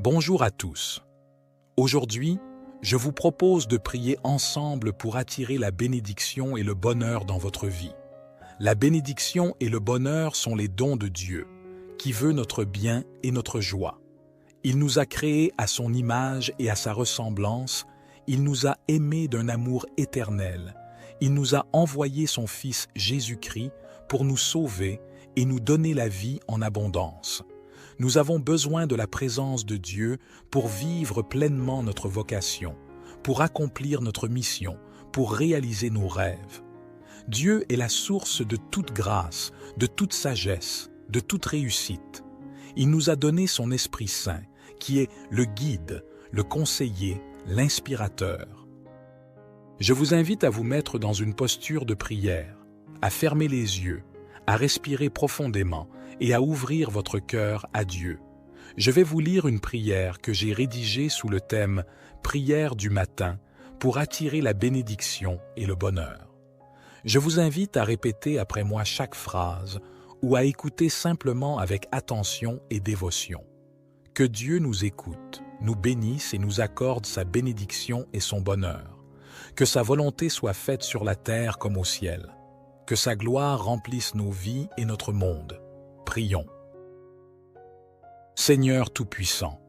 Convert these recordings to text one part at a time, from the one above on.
Bonjour à tous. Aujourd'hui, je vous propose de prier ensemble pour attirer la bénédiction et le bonheur dans votre vie. La bénédiction et le bonheur sont les dons de Dieu, qui veut notre bien et notre joie. Il nous a créés à son image et à sa ressemblance, il nous a aimés d'un amour éternel, il nous a envoyé son Fils Jésus-Christ pour nous sauver et nous donner la vie en abondance. Nous avons besoin de la présence de Dieu pour vivre pleinement notre vocation, pour accomplir notre mission, pour réaliser nos rêves. Dieu est la source de toute grâce, de toute sagesse, de toute réussite. Il nous a donné son Esprit Saint, qui est le guide, le conseiller, l'inspirateur. Je vous invite à vous mettre dans une posture de prière, à fermer les yeux, à respirer profondément et à ouvrir votre cœur à Dieu. Je vais vous lire une prière que j'ai rédigée sous le thème « Prière du matin » pour attirer la bénédiction et le bonheur. Je vous invite à répéter après moi chaque phrase ou à écouter simplement avec attention et dévotion. Que Dieu nous écoute, nous bénisse et nous accorde sa bénédiction et son bonheur. Que sa volonté soit faite sur la terre comme au ciel. Que sa gloire remplisse nos vies et notre monde. Prions. Seigneur Tout-Puissant,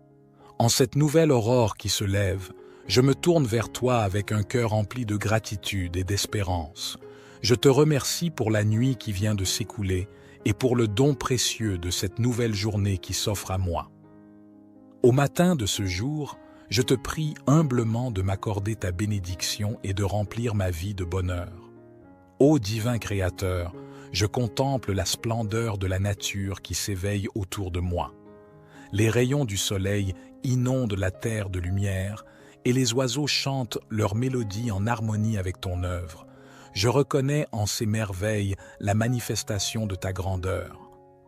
en cette nouvelle aurore qui se lève, je me tourne vers toi avec un cœur rempli de gratitude et d'espérance. Je te remercie pour la nuit qui vient de s'écouler et pour le don précieux de cette nouvelle journée qui s'offre à moi. Au matin de ce jour, je te prie humblement de m'accorder ta bénédiction et de remplir ma vie de bonheur. Ô divin Créateur, je contemple la splendeur de la nature qui s'éveille autour de moi. Les rayons du soleil inondent la terre de lumière et les oiseaux chantent leur mélodie en harmonie avec ton œuvre. Je reconnais en ces merveilles la manifestation de ta grandeur.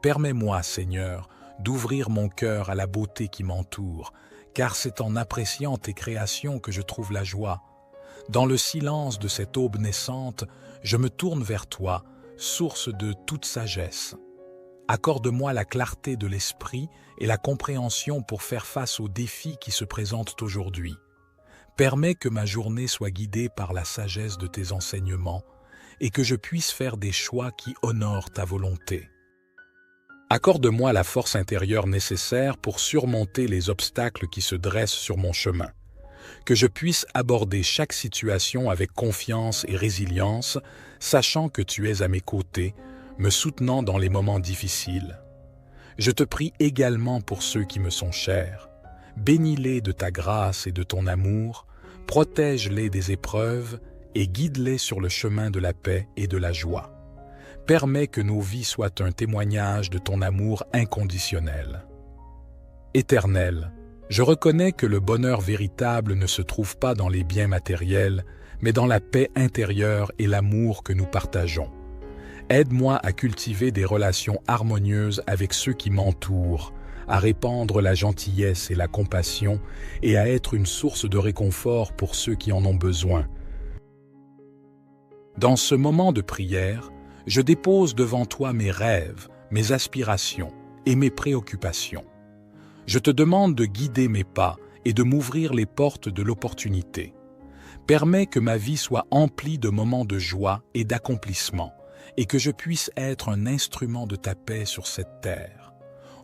Permets-moi, Seigneur, d'ouvrir mon cœur à la beauté qui m'entoure, car c'est en appréciant tes créations que je trouve la joie. Dans le silence de cette aube naissante, je me tourne vers toi, source de toute sagesse. Accorde-moi la clarté de l'esprit et la compréhension pour faire face aux défis qui se présentent aujourd'hui. Permets que ma journée soit guidée par la sagesse de tes enseignements et que je puisse faire des choix qui honorent ta volonté. Accorde-moi la force intérieure nécessaire pour surmonter les obstacles qui se dressent sur mon chemin. Que je puisse aborder chaque situation avec confiance et résilience, sachant que tu es à mes côtés, me soutenant dans les moments difficiles. Je te prie également pour ceux qui me sont chers. Bénis-les de ta grâce et de ton amour, protège-les des épreuves et guide-les sur le chemin de la paix et de la joie. Permets que nos vies soient un témoignage de ton amour inconditionnel. Éternel, je reconnais que le bonheur véritable ne se trouve pas dans les biens matériels, mais dans la paix intérieure et l'amour que nous partageons. Aide-moi à cultiver des relations harmonieuses avec ceux qui m'entourent, à répandre la gentillesse et la compassion et à être une source de réconfort pour ceux qui en ont besoin. Dans ce moment de prière, je dépose devant toi mes rêves, mes aspirations et mes préoccupations. Je te demande de guider mes pas et de m'ouvrir les portes de l'opportunité. Permets que ma vie soit emplie de moments de joie et d'accomplissement et que je puisse être un instrument de ta paix sur cette terre.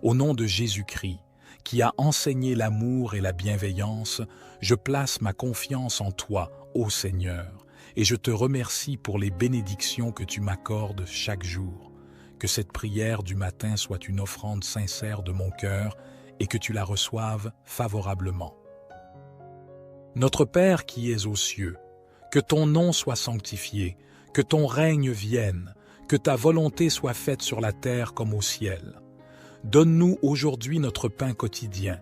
Au nom de Jésus-Christ, qui a enseigné l'amour et la bienveillance, je place ma confiance en toi, ô Seigneur, et je te remercie pour les bénédictions que tu m'accordes chaque jour. Que cette prière du matin soit une offrande sincère de mon cœur et que tu la reçoives favorablement. Notre Père qui es aux cieux, que ton nom soit sanctifié, que ton règne vienne, que ta volonté soit faite sur la terre comme au ciel. Donne-nous aujourd'hui notre pain quotidien.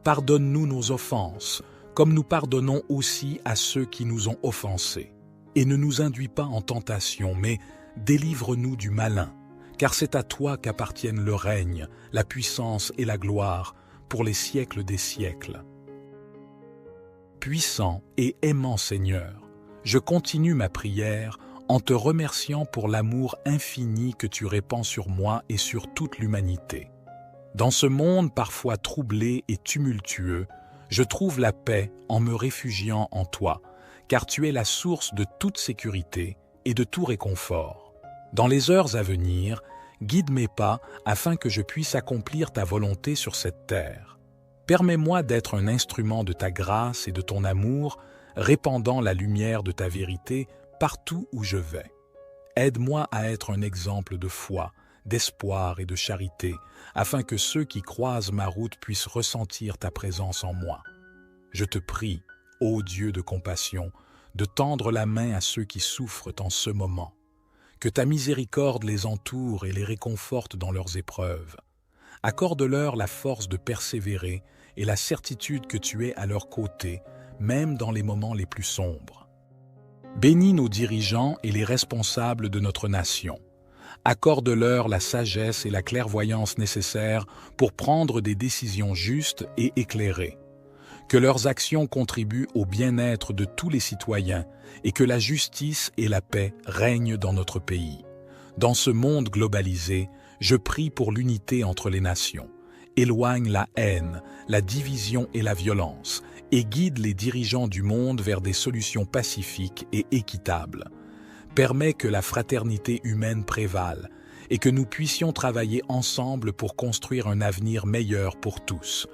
Pardonne-nous nos offenses, comme nous pardonnons aussi à ceux qui nous ont offensés. Et ne nous induis pas en tentation, mais délivre-nous du malin, car c'est à toi qu'appartiennent le règne, la puissance et la gloire, pour les siècles des siècles. Puissant et aimant Seigneur, je continue ma prière en te remerciant pour l'amour infini que tu répands sur moi et sur toute l'humanité. Dans ce monde parfois troublé et tumultueux, je trouve la paix en me réfugiant en toi, car tu es la source de toute sécurité et de tout réconfort. Dans les heures à venir, guide mes pas afin que je puisse accomplir ta volonté sur cette terre. Permets-moi d'être un instrument de ta grâce et de ton amour, répandant la lumière de ta vérité partout où je vais. Aide-moi à être un exemple de foi, d'espoir et de charité, afin que ceux qui croisent ma route puissent ressentir ta présence en moi. Je te prie, ô Dieu de compassion, de tendre la main à ceux qui souffrent en ce moment. Que ta miséricorde les entoure et les réconforte dans leurs épreuves. Accorde-leur la force de persévérer et la certitude que tu es à leur côté, même dans les moments les plus sombres. Bénis nos dirigeants et les responsables de notre nation. Accorde-leur la sagesse et la clairvoyance nécessaires pour prendre des décisions justes et éclairées. Que leurs actions contribuent au bien-être de tous les citoyens et que la justice et la paix règnent dans notre pays. Dans ce monde globalisé, je prie pour l'unité entre les nations. Éloigne la haine, la division et la violence et guide les dirigeants du monde vers des solutions pacifiques et équitables. Permets que la fraternité humaine prévale et que nous puissions travailler ensemble pour construire un avenir meilleur pour tous.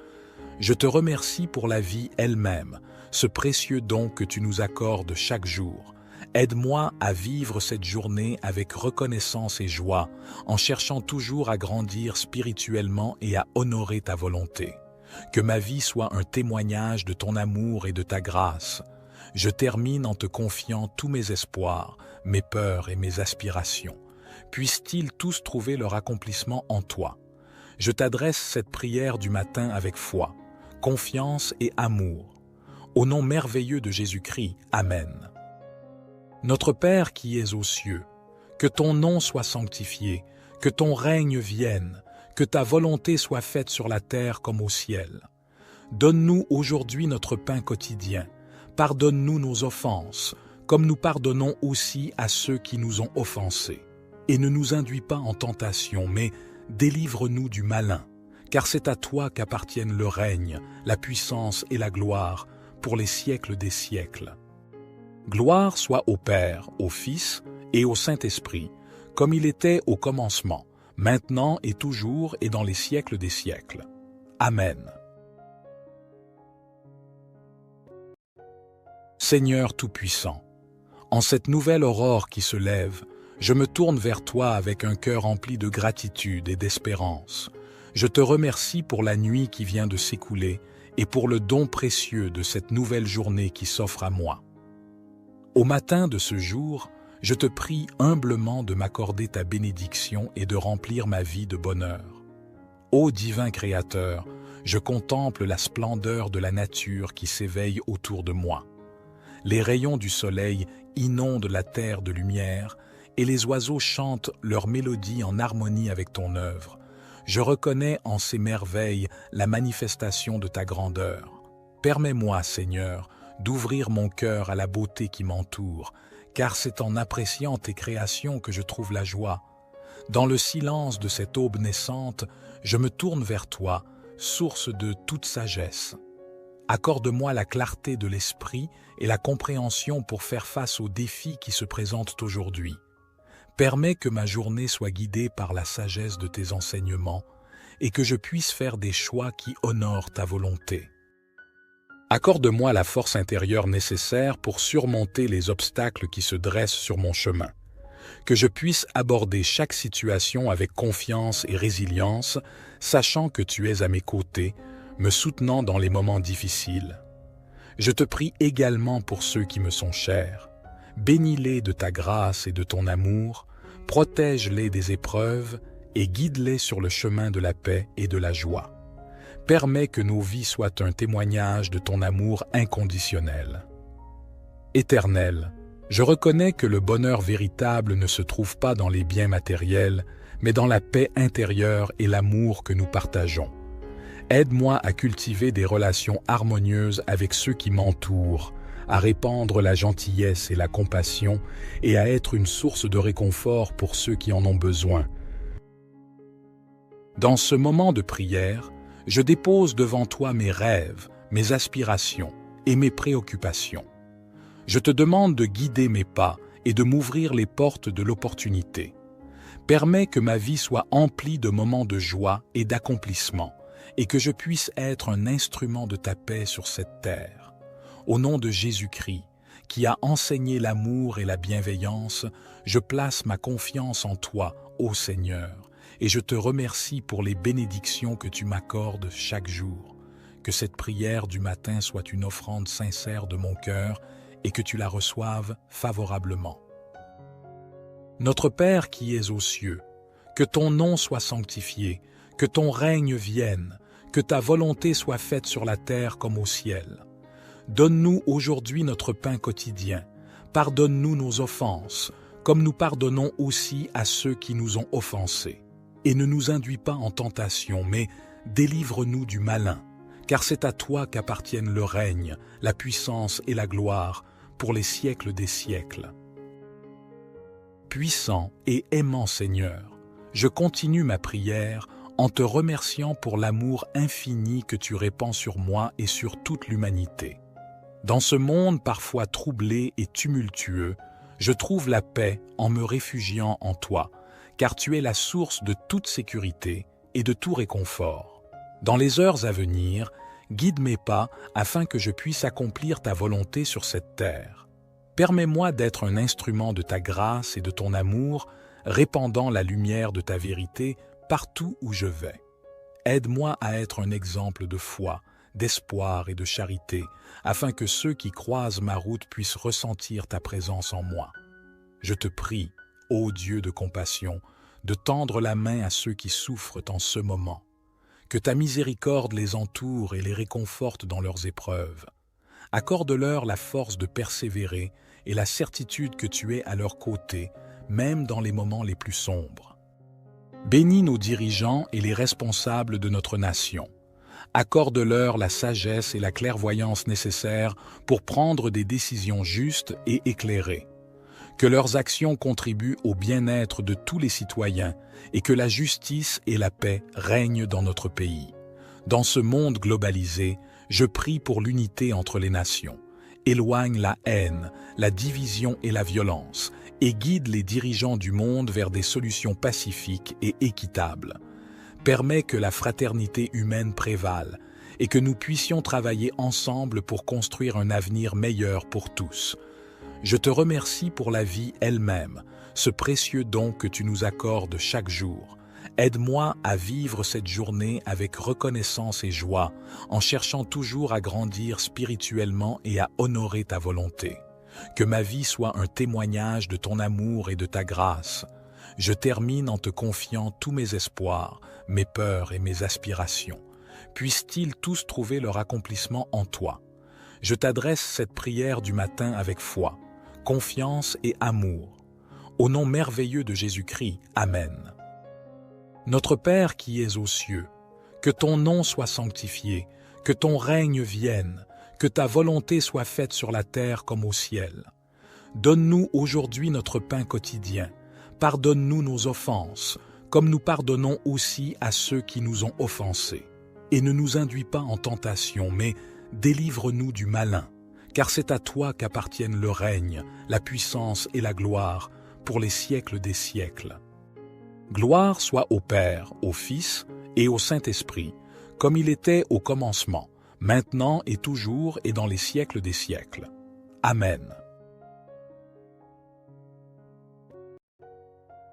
Je te remercie pour la vie elle-même, ce précieux don que tu nous accordes chaque jour. Aide-moi à vivre cette journée avec reconnaissance et joie, en cherchant toujours à grandir spirituellement et à honorer ta volonté. Que ma vie soit un témoignage de ton amour et de ta grâce. Je termine en te confiant tous mes espoirs, mes peurs et mes aspirations. Puissent-ils tous trouver leur accomplissement en toi. Je t'adresse cette prière du matin avec foi, confiance et amour. Au nom merveilleux de Jésus-Christ, Amen. Notre Père qui es aux cieux, que ton nom soit sanctifié, que ton règne vienne, que ta volonté soit faite sur la terre comme au ciel. Donne-nous aujourd'hui notre pain quotidien. Pardonne-nous nos offenses, comme nous pardonnons aussi à ceux qui nous ont offensés. Et ne nous induis pas en tentation, mais délivre-nous du malin, car c'est à toi qu'appartiennent le règne, la puissance et la gloire, pour les siècles des siècles. Gloire soit au Père, au Fils et au Saint-Esprit, comme il était au commencement, maintenant et toujours et dans les siècles des siècles. Amen. Seigneur Tout-Puissant, en cette nouvelle aurore qui se lève, je me tourne vers toi avec un cœur rempli de gratitude et d'espérance. Je te remercie pour la nuit qui vient de s'écouler et pour le don précieux de cette nouvelle journée qui s'offre à moi. Au matin de ce jour, je te prie humblement de m'accorder ta bénédiction et de remplir ma vie de bonheur. Ô divin Créateur, je contemple la splendeur de la nature qui s'éveille autour de moi. Les rayons du soleil inondent la terre de lumière et les oiseaux chantent leur mélodie en harmonie avec ton œuvre. Je reconnais en ces merveilles la manifestation de ta grandeur. Permets-moi, Seigneur, d'ouvrir mon cœur à la beauté qui m'entoure, car c'est en appréciant tes créations que je trouve la joie. Dans le silence de cette aube naissante, je me tourne vers toi, source de toute sagesse. Accorde-moi la clarté de l'esprit et la compréhension pour faire face aux défis qui se présentent aujourd'hui. Permets que ma journée soit guidée par la sagesse de tes enseignements et que je puisse faire des choix qui honorent ta volonté. Accorde-moi la force intérieure nécessaire pour surmonter les obstacles qui se dressent sur mon chemin. Que je puisse aborder chaque situation avec confiance et résilience, sachant que tu es à mes côtés, me soutenant dans les moments difficiles. Je te prie également pour ceux qui me sont chers. Bénis-les de ta grâce et de ton amour, protège-les des épreuves et guide-les sur le chemin de la paix et de la joie. Permets que nos vies soient un témoignage de ton amour inconditionnel. Éternel, je reconnais que le bonheur véritable ne se trouve pas dans les biens matériels, mais dans la paix intérieure et l'amour que nous partageons. Aide-moi à cultiver des relations harmonieuses avec ceux qui m'entourent, à répandre la gentillesse et la compassion et à être une source de réconfort pour ceux qui en ont besoin. Dans ce moment de prière, je dépose devant toi mes rêves, mes aspirations et mes préoccupations. Je te demande de guider mes pas et de m'ouvrir les portes de l'opportunité. Permets que ma vie soit emplie de moments de joie et d'accomplissement, et que je puisse être un instrument de ta paix sur cette terre. Au nom de Jésus-Christ, qui a enseigné l'amour et la bienveillance, je place ma confiance en toi, ô Seigneur, et je te remercie pour les bénédictions que tu m'accordes chaque jour. Que cette prière du matin soit une offrande sincère de mon cœur et que tu la reçoives favorablement. Notre Père qui es aux cieux, que ton nom soit sanctifié, que ton règne vienne, que ta volonté soit faite sur la terre comme au ciel. Donne-nous aujourd'hui notre pain quotidien. Pardonne-nous nos offenses, comme nous pardonnons aussi à ceux qui nous ont offensés. Et ne nous induis pas en tentation, mais délivre-nous du malin, car c'est à toi qu'appartiennent le règne, la puissance et la gloire, pour les siècles des siècles. Puissant et aimant Seigneur, je continue ma prière en te remerciant pour l'amour infini que tu répands sur moi et sur toute l'humanité. Dans ce monde parfois troublé et tumultueux, je trouve la paix en me réfugiant en toi, car tu es la source de toute sécurité et de tout réconfort. Dans les heures à venir, guide mes pas afin que je puisse accomplir ta volonté sur cette terre. Permets-moi d'être un instrument de ta grâce et de ton amour, répandant la lumière de ta vérité partout où je vais. Aide-moi à être un exemple de foi, d'espoir et de charité, afin que ceux qui croisent ma route puissent ressentir ta présence en moi. Je te prie, ô Dieu de compassion, de tendre la main à ceux qui souffrent en ce moment. Que ta miséricorde les entoure et les réconforte dans leurs épreuves. Accorde-leur la force de persévérer et la certitude que tu es à leur côté, même dans les moments les plus sombres. Bénis nos dirigeants et les responsables de notre nation. Accorde-leur la sagesse et la clairvoyance nécessaires pour prendre des décisions justes et éclairées. Que leurs actions contribuent au bien-être de tous les citoyens et que la justice et la paix règnent dans notre pays. Dans ce monde globalisé, je prie pour l'unité entre les nations. Éloigne la haine, la division et la violence, et guide les dirigeants du monde vers des solutions pacifiques et équitables. Permets que la fraternité humaine prévale et que nous puissions travailler ensemble pour construire un avenir meilleur pour tous. Je te remercie pour la vie elle-même, ce précieux don que tu nous accordes chaque jour. Aide-moi à vivre cette journée avec reconnaissance et joie, en cherchant toujours à grandir spirituellement et à honorer ta volonté. Que ma vie soit un témoignage de ton amour et de ta grâce. Je termine en te confiant tous mes espoirs, mes peurs et mes aspirations. Puissent-ils tous trouver leur accomplissement en toi. Je t'adresse cette prière du matin avec foi, confiance et amour. Au nom merveilleux de Jésus-Christ, Amen. Notre Père qui es aux cieux, que ton nom soit sanctifié, que ton règne vienne, que ta volonté soit faite sur la terre comme au ciel. Donne-nous aujourd'hui notre pain quotidien. Pardonne-nous nos offenses, comme nous pardonnons aussi à ceux qui nous ont offensés. Et ne nous induis pas en tentation, mais délivre-nous du malin, car c'est à toi qu'appartiennent le règne, la puissance et la gloire, pour les siècles des siècles. Gloire soit au Père, au Fils et au Saint-Esprit, comme il était au commencement, maintenant et toujours et dans les siècles des siècles. Amen.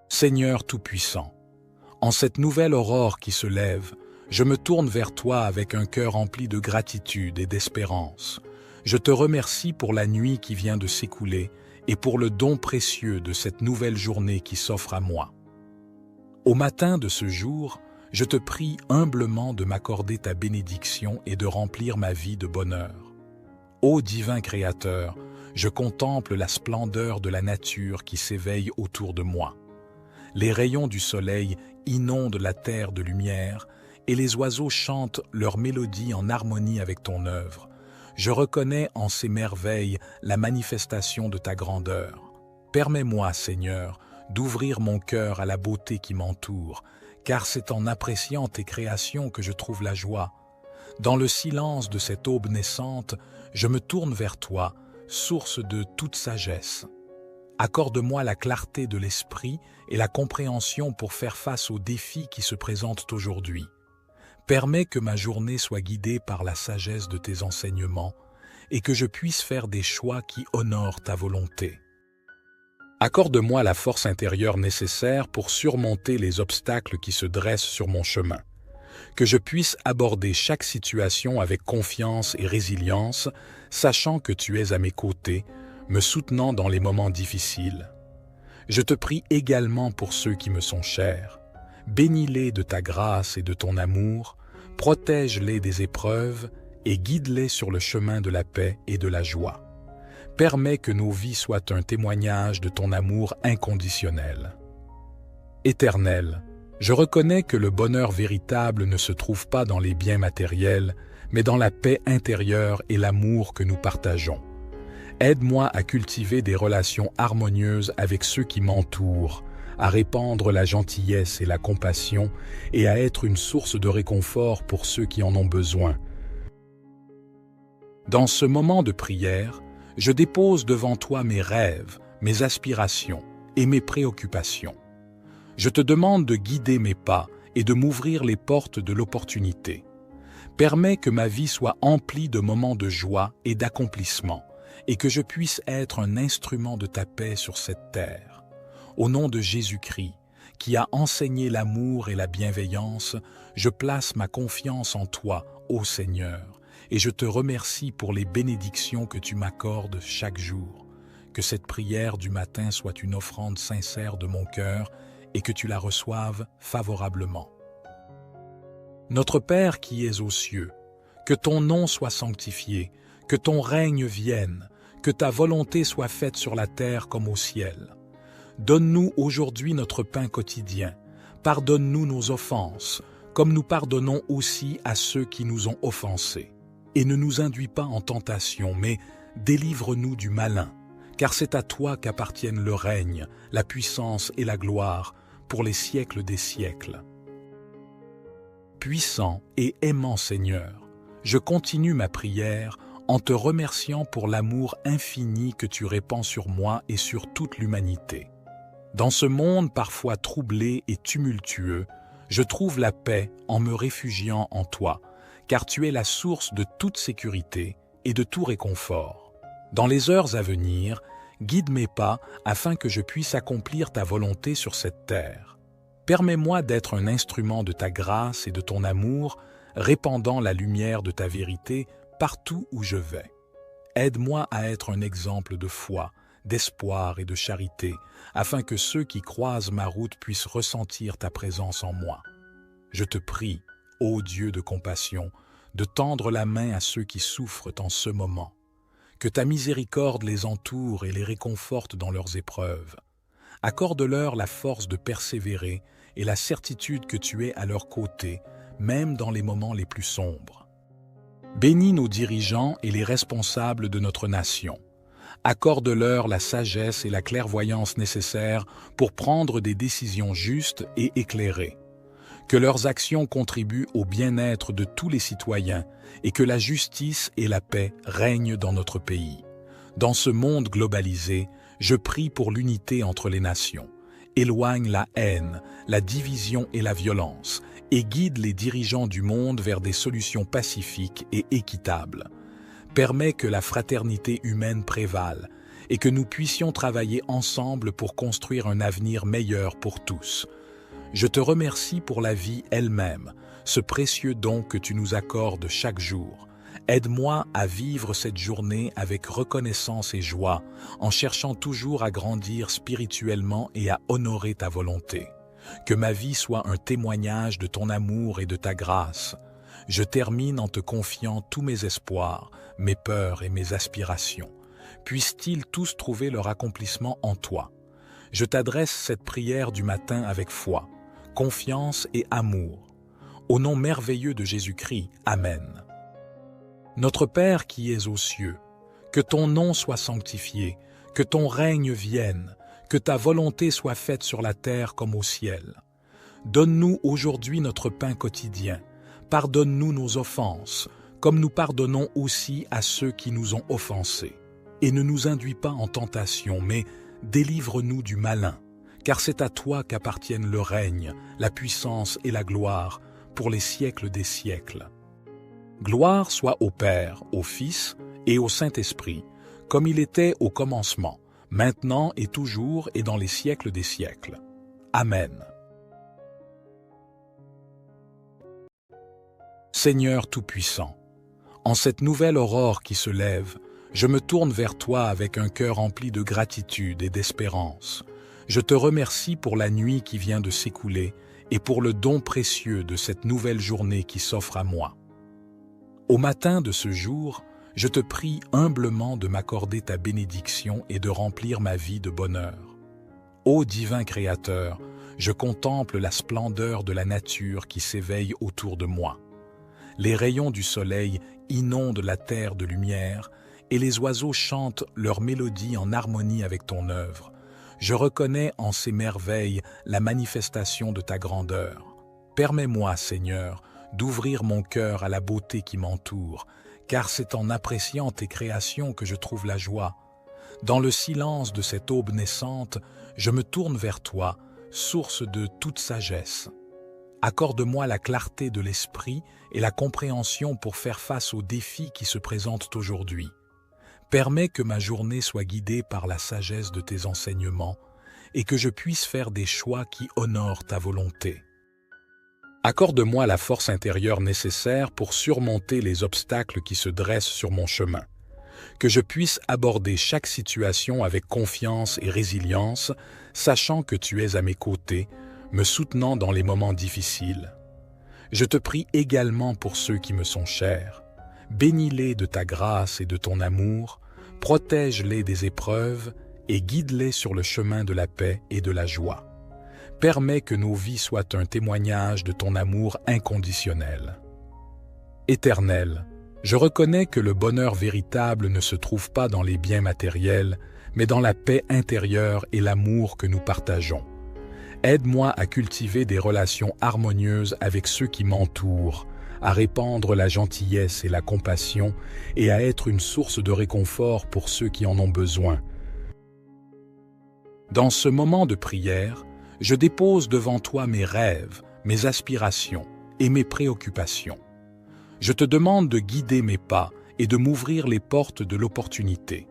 Seigneur Tout-Puissant, en cette nouvelle aurore qui se lève, je me tourne vers toi avec un cœur rempli de gratitude et d'espérance. Je te remercie pour la nuit qui vient de s'écouler et pour le don précieux de cette nouvelle journée qui s'offre à moi. Au matin de ce jour, je te prie humblement de m'accorder ta bénédiction et de remplir ma vie de bonheur. Ô divin Créateur, je contemple la splendeur de la nature qui s'éveille autour de moi. Les rayons du soleil inondent la terre de lumière et les oiseaux chantent leur mélodie en harmonie avec ton œuvre. Je reconnais en ces merveilles la manifestation de ta grandeur. Permets-moi, Seigneur, d'ouvrir mon cœur à la beauté qui m'entoure, car c'est en appréciant tes créations que je trouve la joie. Dans le silence de cette aube naissante, je me tourne vers toi, source de toute sagesse. Accorde-moi la clarté de l'esprit et la compréhension pour faire face aux défis qui se présentent aujourd'hui. Permets que ma journée soit guidée par la sagesse de tes enseignements et que je puisse faire des choix qui honorent ta volonté. Accorde-moi la force intérieure nécessaire pour surmonter les obstacles qui se dressent sur mon chemin. Que je puisse aborder chaque situation avec confiance et résilience, sachant que tu es à mes côtés, me soutenant dans les moments difficiles. Je te prie également pour ceux qui me sont chers. Bénis-les de ta grâce et de ton amour, protège-les des épreuves et guide-les sur le chemin de la paix et de la joie. Permets que nos vies soient un témoignage de ton amour inconditionnel. Éternel, je reconnais que le bonheur véritable ne se trouve pas dans les biens matériels, mais dans la paix intérieure et l'amour que nous partageons. Aide-moi à cultiver des relations harmonieuses avec ceux qui m'entourent, à répandre la gentillesse et la compassion et à être une source de réconfort pour ceux qui en ont besoin. Dans ce moment de prière, je dépose devant toi mes rêves, mes aspirations et mes préoccupations. Je te demande de guider mes pas et de m'ouvrir les portes de l'opportunité. Permets que ma vie soit emplie de moments de joie et d'accomplissement, et que je puisse être un instrument de ta paix sur cette terre. Au nom de Jésus-Christ, qui a enseigné l'amour et la bienveillance, je place ma confiance en toi, ô Seigneur, et je te remercie pour les bénédictions que tu m'accordes chaque jour. Que cette prière du matin soit une offrande sincère de mon cœur et que tu la reçoives favorablement. Notre Père qui es aux cieux, que ton nom soit sanctifié, que ton règne vienne, que ta volonté soit faite sur la terre comme au ciel. Donne-nous aujourd'hui notre pain quotidien. Pardonne-nous nos offenses, comme nous pardonnons aussi à ceux qui nous ont offensés. Et ne nous induis pas en tentation, mais délivre-nous du malin, car c'est à toi qu'appartiennent le règne, la puissance et la gloire, pour les siècles des siècles. Puissant et aimant Seigneur, je continue ma prière en te remerciant pour l'amour infini que tu répands sur moi et sur toute l'humanité. Dans ce monde parfois troublé et tumultueux, je trouve la paix en me réfugiant en toi, car tu es la source de toute sécurité et de tout réconfort. Dans les heures à venir, guide mes pas afin que je puisse accomplir ta volonté sur cette terre. Permets-moi d'être un instrument de ta grâce et de ton amour, répandant la lumière de ta vérité partout où je vais. Aide-moi à être un exemple de foi, d'espoir et de charité, afin que ceux qui croisent ma route puissent ressentir ta présence en moi. Je te prie, ô Dieu de compassion, de tendre la main à ceux qui souffrent en ce moment. Que ta miséricorde les entoure et les réconforte dans leurs épreuves. Accorde-leur la force de persévérer et la certitude que tu es à leur côté, même dans les moments les plus sombres. Bénis nos dirigeants et les responsables de notre nation. Accorde-leur la sagesse et la clairvoyance nécessaires pour prendre des décisions justes et éclairées. Que leurs actions contribuent au bien-être de tous les citoyens et que la justice et la paix règnent dans notre pays. Dans ce monde globalisé, je prie pour l'unité entre les nations. Éloigne la haine, la division et la violence et guide les dirigeants du monde vers des solutions pacifiques et équitables. Permets que la fraternité humaine prévale et que nous puissions travailler ensemble pour construire un avenir meilleur pour tous. Je te remercie pour la vie elle-même, ce précieux don que tu nous accordes chaque jour. Aide-moi à vivre cette journée avec reconnaissance et joie, en cherchant toujours à grandir spirituellement et à honorer ta volonté. Que ma vie soit un témoignage de ton amour et de ta grâce. Je termine en te confiant tous mes espoirs, mes peurs et mes aspirations. Puissent-ils tous trouver leur accomplissement en toi. Je t'adresse cette prière du matin avec foi, confiance et amour. Au nom merveilleux de Jésus-Christ, Amen. Notre Père qui es aux cieux, que ton nom soit sanctifié, que ton règne vienne, que ta volonté soit faite sur la terre comme au ciel. Donne-nous aujourd'hui notre pain quotidien. Pardonne-nous nos offenses, comme nous pardonnons aussi à ceux qui nous ont offensés. Et ne nous induis pas en tentation, mais délivre-nous du malin, car c'est à toi qu'appartiennent le règne, la puissance et la gloire, pour les siècles des siècles. Gloire soit au Père, au Fils et au Saint-Esprit, comme il était au commencement, maintenant et toujours et dans les siècles des siècles. Amen. Seigneur Tout-Puissant, en cette nouvelle aurore qui se lève, je me tourne vers toi avec un cœur rempli de gratitude et d'espérance. Je te remercie pour la nuit qui vient de s'écouler et pour le don précieux de cette nouvelle journée qui s'offre à moi. Au matin de ce jour, je te prie humblement de m'accorder ta bénédiction et de remplir ma vie de bonheur. Ô divin Créateur, je contemple la splendeur de la nature qui s'éveille autour de moi. Les rayons du soleil inondent la terre de lumière et les oiseaux chantent leur mélodie en harmonie avec ton œuvre. Je reconnais en ces merveilles la manifestation de ta grandeur. Permets-moi, Seigneur, d'ouvrir mon cœur à la beauté qui m'entoure, car c'est en appréciant tes créations que je trouve la joie. Dans le silence de cette aube naissante, je me tourne vers toi, source de toute sagesse. Accorde-moi la clarté de l'esprit et la compréhension pour faire face aux défis qui se présentent aujourd'hui. Permets que ma journée soit guidée par la sagesse de tes enseignements et que je puisse faire des choix qui honorent ta volonté. Accorde-moi la force intérieure nécessaire pour surmonter les obstacles qui se dressent sur mon chemin. Que je puisse aborder chaque situation avec confiance et résilience, sachant que tu es à mes côtés, me soutenant dans les moments difficiles. Je te prie également pour ceux qui me sont chers. Bénis-les de ta grâce et de ton amour, protège-les des épreuves et guide-les sur le chemin de la paix et de la joie. Permets que nos vies soient un témoignage de ton amour inconditionnel. Éternel, je reconnais que le bonheur véritable ne se trouve pas dans les biens matériels, mais dans la paix intérieure et l'amour que nous partageons. Aide-moi à cultiver des relations harmonieuses avec ceux qui m'entourent, à répandre la gentillesse et la compassion et à être une source de réconfort pour ceux qui en ont besoin. Dans ce moment de prière, je dépose devant toi mes rêves, mes aspirations et mes préoccupations. Je te demande de guider mes pas et de m'ouvrir les portes de l'opportunité.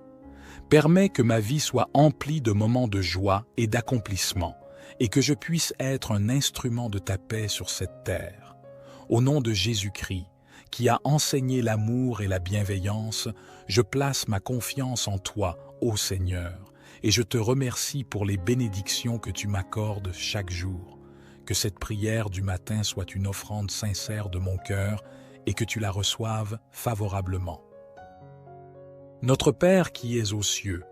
Permets que ma vie soit emplie de moments de joie et d'accomplissement, et que je puisse être un instrument de ta paix sur cette terre. Au nom de Jésus-Christ, qui a enseigné l'amour et la bienveillance, je place ma confiance en toi, ô Seigneur, et je te remercie pour les bénédictions que tu m'accordes chaque jour. Que cette prière du matin soit une offrande sincère de mon cœur et que tu la reçoives favorablement. Notre Père qui es aux cieux,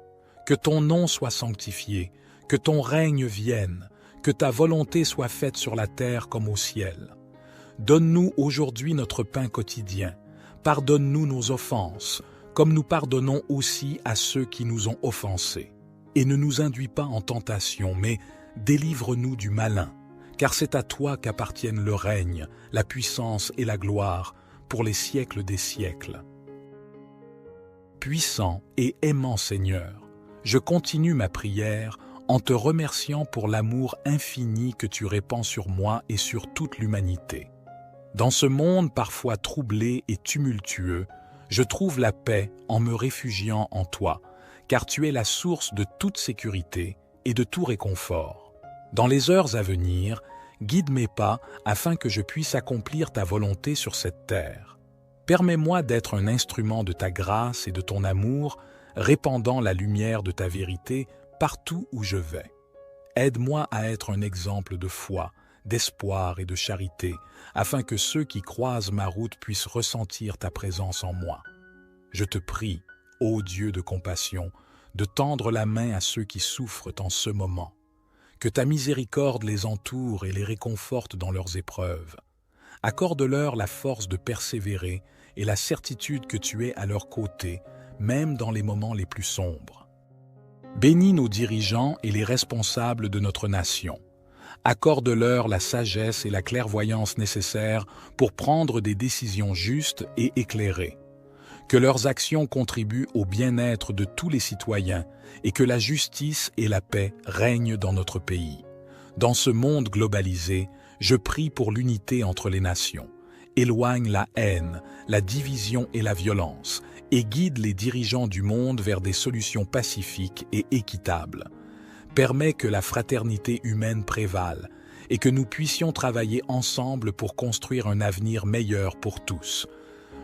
que ton nom soit sanctifié, que ton règne vienne, que ta volonté soit faite sur la terre comme au ciel. Donne-nous aujourd'hui notre pain quotidien. Pardonne-nous nos offenses, comme nous pardonnons aussi à ceux qui nous ont offensés. Et ne nous induis pas en tentation, mais délivre-nous du malin, car c'est à toi qu'appartiennent le règne, la puissance et la gloire, pour les siècles des siècles. Puissant et aimant Seigneur, je continue ma prière en te remerciant pour l'amour infini que tu répands sur moi et sur toute l'humanité. Dans ce monde parfois troublé et tumultueux, je trouve la paix en me réfugiant en toi, car tu es la source de toute sécurité et de tout réconfort. Dans les heures à venir, guide mes pas afin que je puisse accomplir ta volonté sur cette terre. Permets-moi d'être un instrument de ta grâce et de ton amour, répandant la lumière de ta vérité partout où je vais. Aide-moi à être un exemple de foi, d'espoir et de charité, afin que ceux qui croisent ma route puissent ressentir ta présence en moi. Je te prie, ô Dieu de compassion, de tendre la main à ceux qui souffrent en ce moment. Que ta miséricorde les entoure et les réconforte dans leurs épreuves. Accorde-leur la force de persévérer et la certitude que tu es à leur côté, même dans les moments les plus sombres. Bénis nos dirigeants et les responsables de notre nation. Accorde-leur la sagesse et la clairvoyance nécessaires pour prendre des décisions justes et éclairées. Que leurs actions contribuent au bien-être de tous les citoyens et que la justice et la paix règnent dans notre pays. Dans ce monde globalisé, je prie pour l'unité entre les nations. Éloigne la haine, la division et la violence, et guide les dirigeants du monde vers des solutions pacifiques et équitables. Permets que la fraternité humaine prévale et que nous puissions travailler ensemble pour construire un avenir meilleur pour tous.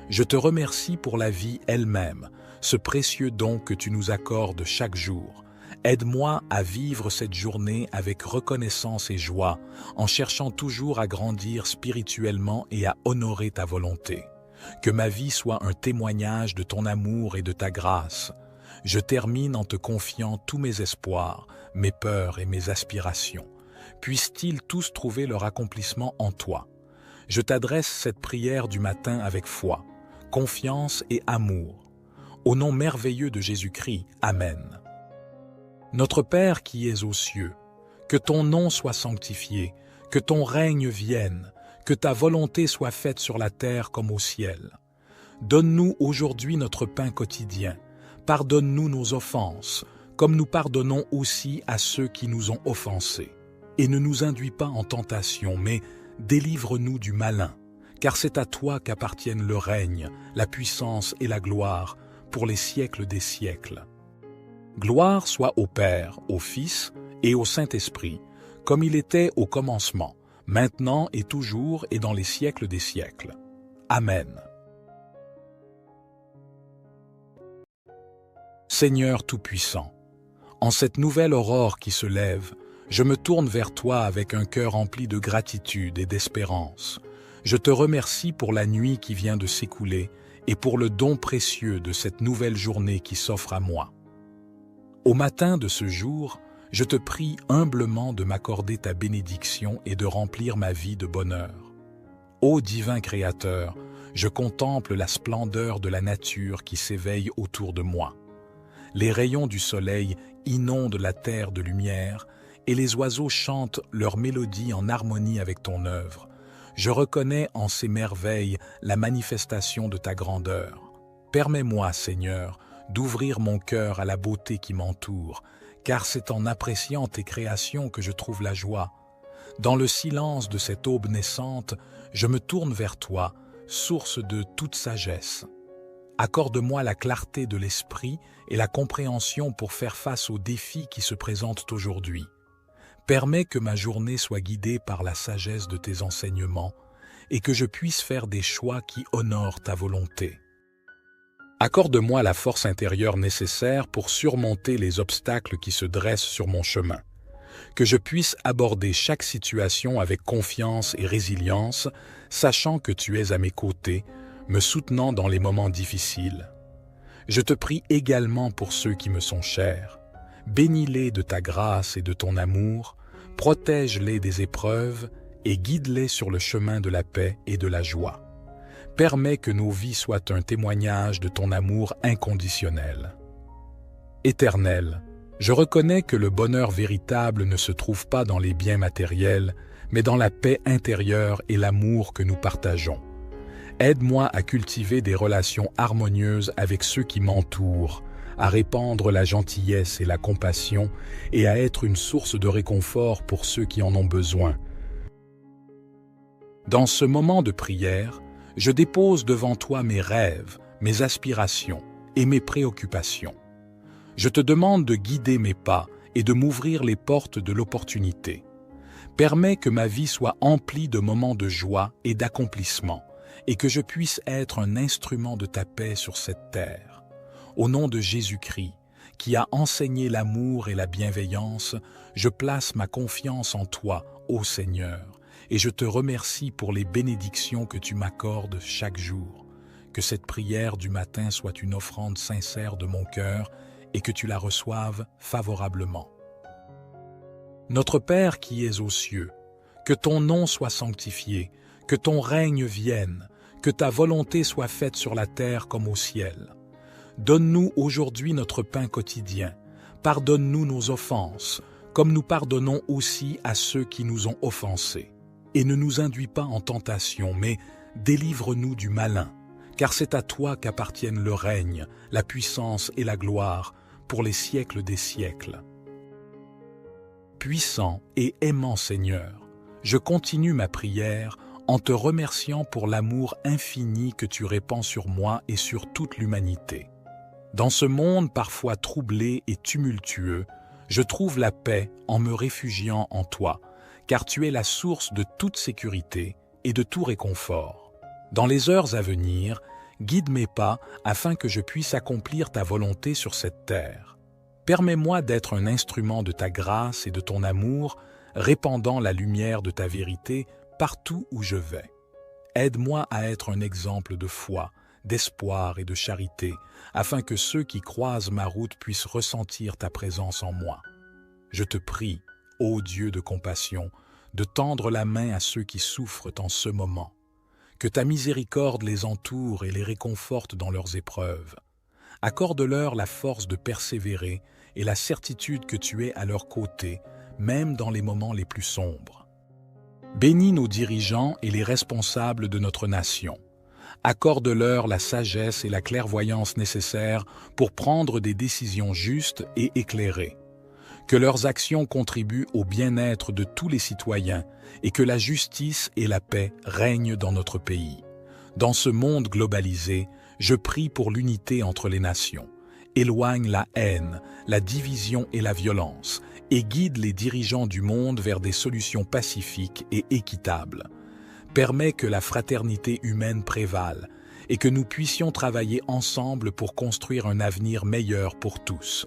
Je te remercie pour la vie elle-même, ce précieux don que tu nous accordes chaque jour. Aide-moi à vivre cette journée avec reconnaissance et joie, en cherchant toujours à grandir spirituellement et à honorer ta volonté. Que ma vie soit un témoignage de ton amour et de ta grâce. Je termine en te confiant tous mes espoirs, mes peurs et mes aspirations. Puissent-ils tous trouver leur accomplissement en toi. Je t'adresse cette prière du matin avec foi, confiance et amour. Au nom merveilleux de Jésus-Christ, Amen. Notre Père qui es aux cieux, que ton nom soit sanctifié, que ton règne vienne, que ta volonté soit faite sur la terre comme au ciel. Donne-nous aujourd'hui notre pain quotidien. Pardonne-nous nos offenses, comme nous pardonnons aussi à ceux qui nous ont offensés. Et ne nous induis pas en tentation, mais délivre-nous du malin, car c'est à toi qu'appartiennent le règne, la puissance et la gloire, pour les siècles des siècles. Gloire soit au Père, au Fils et au Saint-Esprit, comme il était au commencement, maintenant et toujours et dans les siècles des siècles. Amen. Seigneur Tout-Puissant, en cette nouvelle aurore qui se lève, je me tourne vers toi avec un cœur rempli de gratitude et d'espérance. Je te remercie pour la nuit qui vient de s'écouler et pour le don précieux de cette nouvelle journée qui s'offre à moi. Au matin de ce jour, je te prie humblement de m'accorder ta bénédiction et de remplir ma vie de bonheur. Ô divin Créateur, je contemple la splendeur de la nature qui s'éveille autour de moi. Les rayons du soleil inondent la terre de lumière et les oiseaux chantent leur mélodie en harmonie avec ton œuvre. Je reconnais en ces merveilles la manifestation de ta grandeur. Permets-moi, Seigneur, d'ouvrir mon cœur à la beauté qui m'entoure, car c'est en appréciant tes créations que je trouve la joie. Dans le silence de cette aube naissante, je me tourne vers toi, source de toute sagesse. Accorde-moi la clarté de l'esprit et la compréhension pour faire face aux défis qui se présentent aujourd'hui. Permets que ma journée soit guidée par la sagesse de tes enseignements et que je puisse faire des choix qui honorent ta volonté. Accorde-moi la force intérieure nécessaire pour surmonter les obstacles qui se dressent sur mon chemin. Que je puisse aborder chaque situation avec confiance et résilience, sachant que tu es à mes côtés, me soutenant dans les moments difficiles. Je te prie également pour ceux qui me sont chers. Bénis-les de ta grâce et de ton amour, protège-les des épreuves et guide-les sur le chemin de la paix et de la joie. Permets que nos vies soient un témoignage de ton amour inconditionnel. Éternel, je reconnais que le bonheur véritable ne se trouve pas dans les biens matériels, mais dans la paix intérieure et l'amour que nous partageons. Aide-moi à cultiver des relations harmonieuses avec ceux qui m'entourent, à répandre la gentillesse et la compassion et à être une source de réconfort pour ceux qui en ont besoin. Dans ce moment de prière, je dépose devant toi mes rêves, mes aspirations et mes préoccupations. Je te demande de guider mes pas et de m'ouvrir les portes de l'opportunité. Permets que ma vie soit emplie de moments de joie et d'accomplissement et que je puisse être un instrument de ta paix sur cette terre. Au nom de Jésus-Christ, qui a enseigné l'amour et la bienveillance, je place ma confiance en toi, ô Seigneur, et je te remercie pour les bénédictions que tu m'accordes chaque jour. Que cette prière du matin soit une offrande sincère de mon cœur et que tu la reçoives favorablement. Notre Père qui es aux cieux, que ton nom soit sanctifié, que ton règne vienne, que ta volonté soit faite sur la terre comme au ciel. Donne-nous aujourd'hui notre pain quotidien. Pardonne-nous nos offenses, comme nous pardonnons aussi à ceux qui nous ont offensés. Et ne nous induis pas en tentation, mais délivre-nous du malin, car c'est à toi qu'appartiennent le règne, la puissance et la gloire, pour les siècles des siècles. Puissant et aimant Seigneur, je continue ma prière en te remerciant pour l'amour infini que tu répands sur moi et sur toute l'humanité. Dans ce monde parfois troublé et tumultueux, je trouve la paix en me réfugiant en toi, car tu es la source de toute sécurité et de tout réconfort. Dans les heures à venir, guide mes pas afin que je puisse accomplir ta volonté sur cette terre. Permets-moi d'être un instrument de ta grâce et de ton amour, répandant la lumière de ta vérité partout où je vais. Aide-moi à être un exemple de foi, d'espoir et de charité, afin que ceux qui croisent ma route puissent ressentir ta présence en moi. Je te prie, ô Dieu de compassion, de tendre la main à ceux qui souffrent en ce moment. Que ta miséricorde les entoure et les réconforte dans leurs épreuves. Accorde-leur la force de persévérer et la certitude que tu es à leur côté, même dans les moments les plus sombres. Bénis nos dirigeants et les responsables de notre nation. Accorde-leur la sagesse et la clairvoyance nécessaires pour prendre des décisions justes et éclairées. Que leurs actions contribuent au bien-être de tous les citoyens et que la justice et la paix règnent dans notre pays. Dans ce monde globalisé, je prie pour l'unité entre les nations. Éloigne la haine, la division et la violence, et guide les dirigeants du monde vers des solutions pacifiques et équitables. Permets que la fraternité humaine prévale et que nous puissions travailler ensemble pour construire un avenir meilleur pour tous.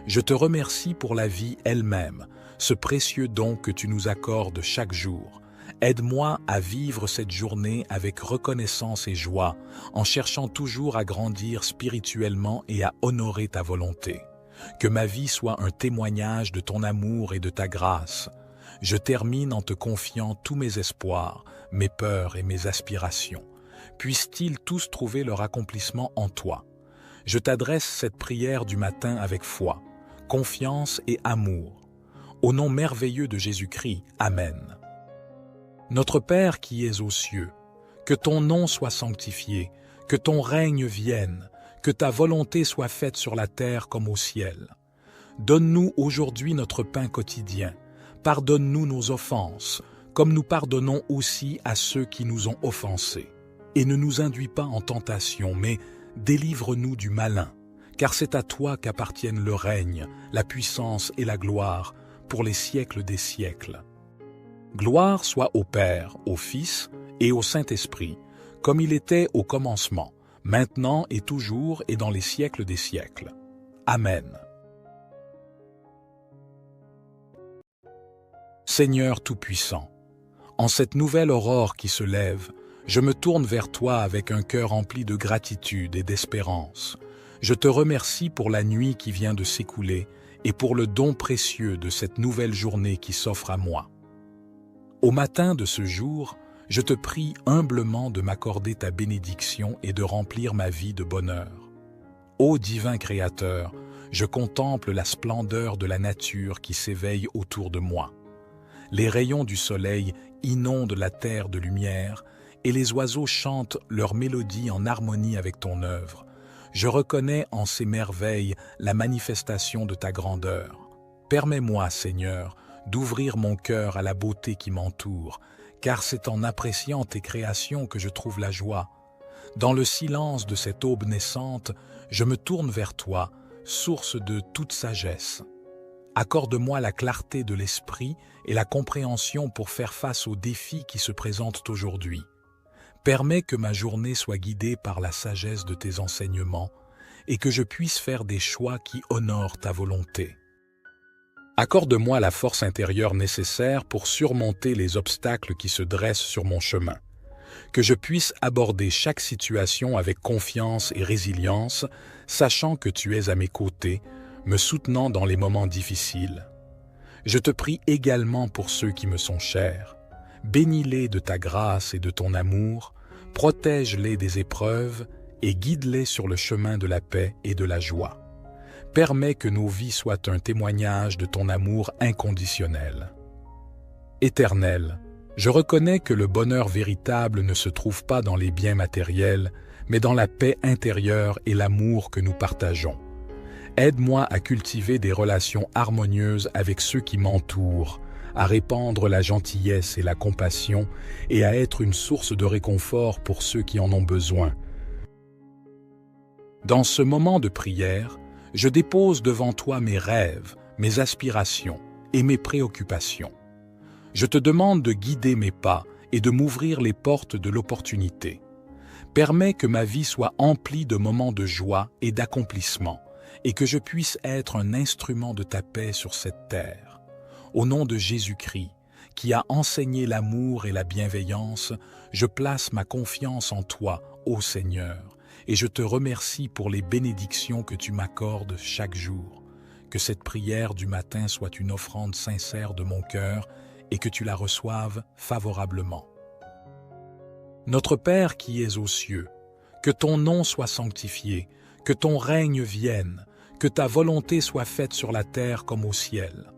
Je te remercie pour la vie elle-même, ce précieux don que tu nous accordes chaque jour. Aide-moi à vivre cette journée avec reconnaissance et joie, en cherchant toujours à grandir spirituellement et à honorer ta volonté. Que ma vie soit un témoignage de ton amour et de ta grâce. Je termine en te confiant tous mes espoirs, mes peurs et mes aspirations. Puissent-ils tous trouver leur accomplissement en toi. Je t'adresse cette prière du matin avec foi, confiance et amour. Au nom merveilleux de Jésus-Christ, Amen. Notre Père qui es aux cieux, que ton nom soit sanctifié, que ton règne vienne, que ta volonté soit faite sur la terre comme au ciel. Donne-nous aujourd'hui notre pain quotidien. Pardonne-nous nos offenses, comme nous pardonnons aussi à ceux qui nous ont offensés. Et ne nous induis pas en tentation, mais délivre-nous du malin, car c'est à toi qu'appartiennent le règne, la puissance et la gloire, pour les siècles des siècles. Gloire soit au Père, au Fils et au Saint-Esprit, comme il était au commencement, maintenant et toujours et dans les siècles des siècles. Amen. Seigneur Tout-Puissant, en cette nouvelle aurore qui se lève, je me tourne vers toi avec un cœur rempli de gratitude et d'espérance. Je te remercie pour la nuit qui vient de s'écouler et pour le don précieux de cette nouvelle journée qui s'offre à moi. Au matin de ce jour, je te prie humblement de m'accorder ta bénédiction et de remplir ma vie de bonheur. Ô divin Créateur, je contemple la splendeur de la nature qui s'éveille autour de moi. Les rayons du soleil inondent la terre de lumière et les oiseaux chantent leur mélodie en harmonie avec ton œuvre. Je reconnais en ces merveilles la manifestation de ta grandeur. Permets-moi, Seigneur, d'ouvrir mon cœur à la beauté qui m'entoure, car c'est en appréciant tes créations que je trouve la joie. Dans le silence de cette aube naissante, je me tourne vers toi, source de toute sagesse. Accorde-moi la clarté de l'esprit et la compréhension pour faire face aux défis qui se présentent aujourd'hui. Permets que ma journée soit guidée par la sagesse de tes enseignements et que je puisse faire des choix qui honorent ta volonté. Accorde-moi la force intérieure nécessaire pour surmonter les obstacles qui se dressent sur mon chemin. Que je puisse aborder chaque situation avec confiance et résilience, sachant que tu es à mes côtés, me soutenant dans les moments difficiles. Je te prie également pour ceux qui me sont chers. Bénis-les de ta grâce et de ton amour, protège-les des épreuves et guide-les sur le chemin de la paix et de la joie. Permets que nos vies soient un témoignage de ton amour inconditionnel. Éternel, je reconnais que le bonheur véritable ne se trouve pas dans les biens matériels, mais dans la paix intérieure et l'amour que nous partageons. Aide-moi à cultiver des relations harmonieuses avec ceux qui m'entourent, à répandre la gentillesse et la compassion et à être une source de réconfort pour ceux qui en ont besoin. Dans ce moment de prière, je dépose devant toi mes rêves, mes aspirations et mes préoccupations. Je te demande de guider mes pas et de m'ouvrir les portes de l'opportunité. Permets que ma vie soit emplie de moments de joie et d'accomplissement, et que je puisse être un instrument de ta paix sur cette terre. Au nom de Jésus-Christ, qui a enseigné l'amour et la bienveillance, je place ma confiance en toi, ô Seigneur, et je te remercie pour les bénédictions que tu m'accordes chaque jour. Que cette prière du matin soit une offrande sincère de mon cœur et que tu la reçoives favorablement. Notre Père qui es aux cieux, que ton nom soit sanctifié, que ton règne vienne, que ta volonté soit faite sur la terre comme au ciel.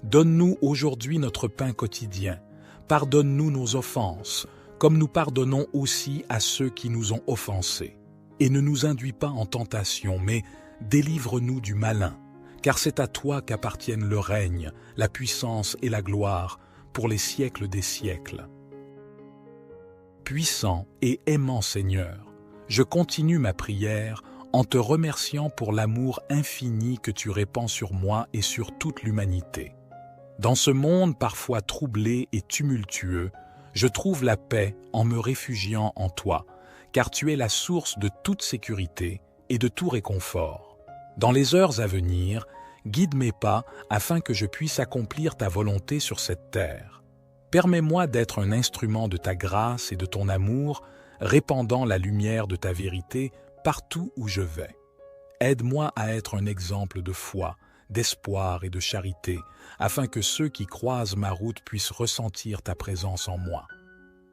Donne-nous aujourd'hui notre pain quotidien. Pardonne-nous nos offenses, comme nous pardonnons aussi à ceux qui nous ont offensés. Et ne nous induis pas en tentation, mais délivre-nous du malin, car c'est à toi qu'appartiennent le règne, la puissance et la gloire, pour les siècles des siècles. Puissant et aimant Seigneur, je continue ma prière en te remerciant pour l'amour infini que tu répands sur moi et sur toute l'humanité. Dans ce monde parfois troublé et tumultueux, je trouve la paix en me réfugiant en toi, car tu es la source de toute sécurité et de tout réconfort. Dans les heures à venir, guide mes pas afin que je puisse accomplir ta volonté sur cette terre. Permets-moi d'être un instrument de ta grâce et de ton amour, répandant la lumière de ta vérité partout où je vais. Aide-moi à être un exemple de foi, d'espoir et de charité, afin que ceux qui croisent ma route puissent ressentir ta présence en moi.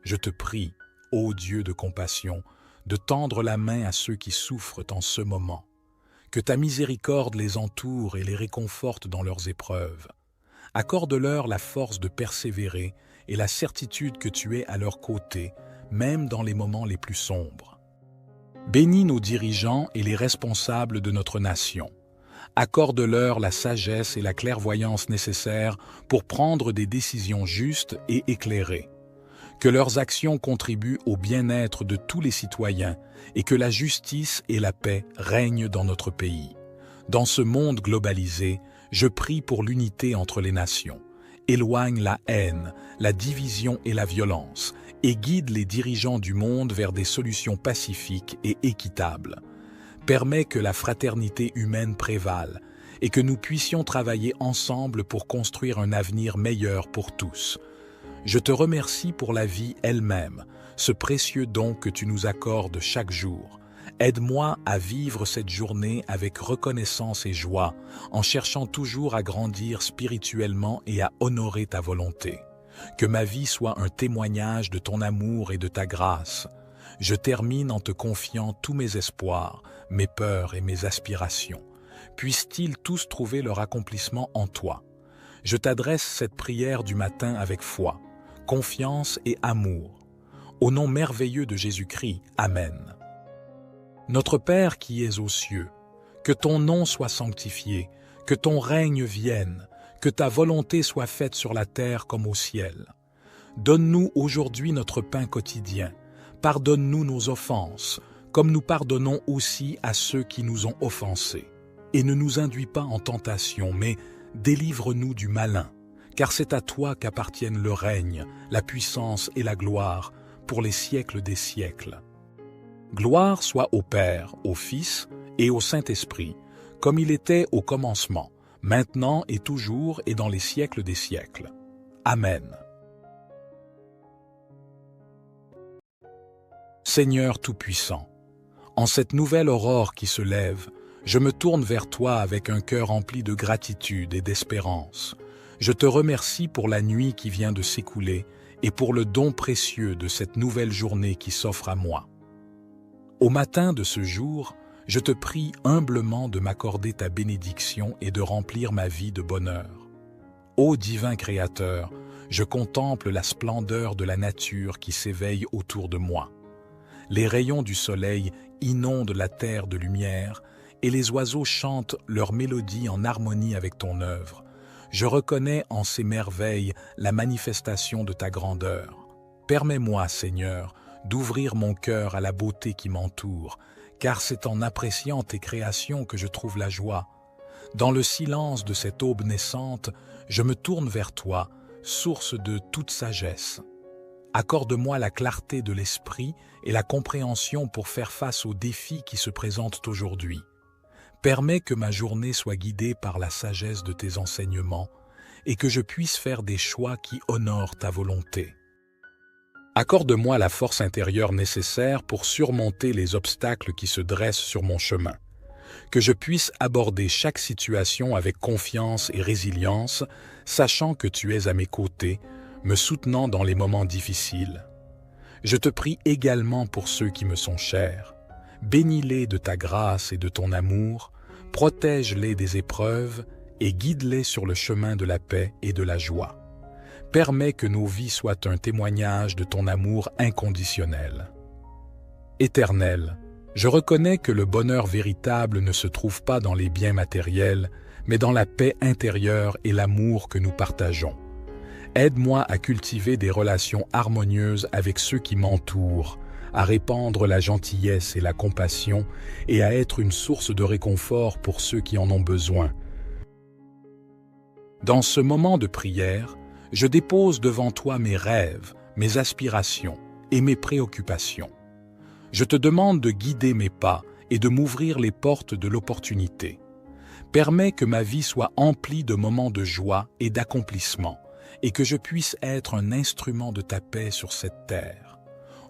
Je te prie, ô Dieu de compassion, de tendre la main à ceux qui souffrent en ce moment. Que ta miséricorde les entoure et les réconforte dans leurs épreuves. Accorde-leur la force de persévérer et la certitude que tu es à leur côté, même dans les moments les plus sombres. Bénis nos dirigeants et les responsables de notre nation. Accorde-leur la sagesse et la clairvoyance nécessaires pour prendre des décisions justes et éclairées. Que leurs actions contribuent au bien-être de tous les citoyens et que la justice et la paix règnent dans notre pays. Dans ce monde globalisé, je prie pour l'unité entre les nations. Éloigne la haine, la division et la violence et guide les dirigeants du monde vers des solutions pacifiques et équitables. Permets que la fraternité humaine prévale et que nous puissions travailler ensemble pour construire un avenir meilleur pour tous. Je te remercie pour la vie elle-même, ce précieux don que tu nous accordes chaque jour. Aide-moi à vivre cette journée avec reconnaissance et joie, en cherchant toujours à grandir spirituellement et à honorer ta volonté. Que ma vie soit un témoignage de ton amour et de ta grâce. Je termine en te confiant tous mes espoirs, mes peurs et mes aspirations. Puissent-ils tous trouver leur accomplissement en toi. Je t'adresse cette prière du matin avec foi, confiance et amour. Au nom merveilleux de Jésus-Christ, Amen. Notre Père qui es aux cieux, que ton nom soit sanctifié, que ton règne vienne, que ta volonté soit faite sur la terre comme au ciel. Donne-nous aujourd'hui notre pain quotidien. Pardonne-nous nos offenses, comme nous pardonnons aussi à ceux qui nous ont offensés. Et ne nous induis pas en tentation, mais délivre-nous du malin, car c'est à toi qu'appartiennent le règne, la puissance et la gloire, pour les siècles des siècles. Gloire soit au Père, au Fils et au Saint-Esprit, comme il était au commencement, maintenant et toujours et dans les siècles des siècles. Amen. Seigneur Tout-Puissant, en cette nouvelle aurore qui se lève, je me tourne vers toi avec un cœur rempli de gratitude et d'espérance. Je te remercie pour la nuit qui vient de s'écouler et pour le don précieux de cette nouvelle journée qui s'offre à moi. Au matin de ce jour, Je te prie humblement de m'accorder ta bénédiction et de remplir ma vie de bonheur. Ô divin Créateur, je contemple la splendeur de la nature qui s'éveille autour de moi. Les rayons du soleil inondent la terre de lumière et les oiseaux chantent leur mélodie en harmonie avec ton œuvre. Je reconnais en ces merveilles la manifestation de ta grandeur. Permets-moi, Seigneur, d'ouvrir mon cœur à la beauté qui m'entoure, car c'est en appréciant tes créations que je trouve la joie. Dans le silence de cette aube naissante, je me tourne vers toi, source de toute sagesse. Accorde-moi la clarté de l'esprit et la compréhension pour faire face aux défis qui se présentent aujourd'hui. Permets que ma journée soit guidée par la sagesse de tes enseignements et que je puisse faire des choix qui honorent ta volonté. Accorde-moi la force intérieure nécessaire pour surmonter les obstacles qui se dressent sur mon chemin. Que je puisse aborder chaque situation avec confiance et résilience, sachant que tu es à mes côtés, me soutenant dans les moments difficiles. Je te prie également pour ceux qui me sont chers. Bénis-les de ta grâce et de ton amour, protège-les des épreuves et guide-les sur le chemin de la paix et de la joie. Permets que nos vies soient un témoignage de ton amour inconditionnel. Éternel, je reconnais que le bonheur véritable ne se trouve pas dans les biens matériels, mais dans la paix intérieure et l'amour que nous partageons. Aide-moi à cultiver des relations harmonieuses avec ceux qui m'entourent, à répandre la gentillesse et la compassion et à être une source de réconfort pour ceux qui en ont besoin. Dans ce moment de prière, je dépose devant toi mes rêves, mes aspirations et mes préoccupations. Je te demande de guider mes pas et de m'ouvrir les portes de l'opportunité. Permets que ma vie soit emplie de moments de joie et d'accomplissement et que je puisse être un instrument de ta paix sur cette terre.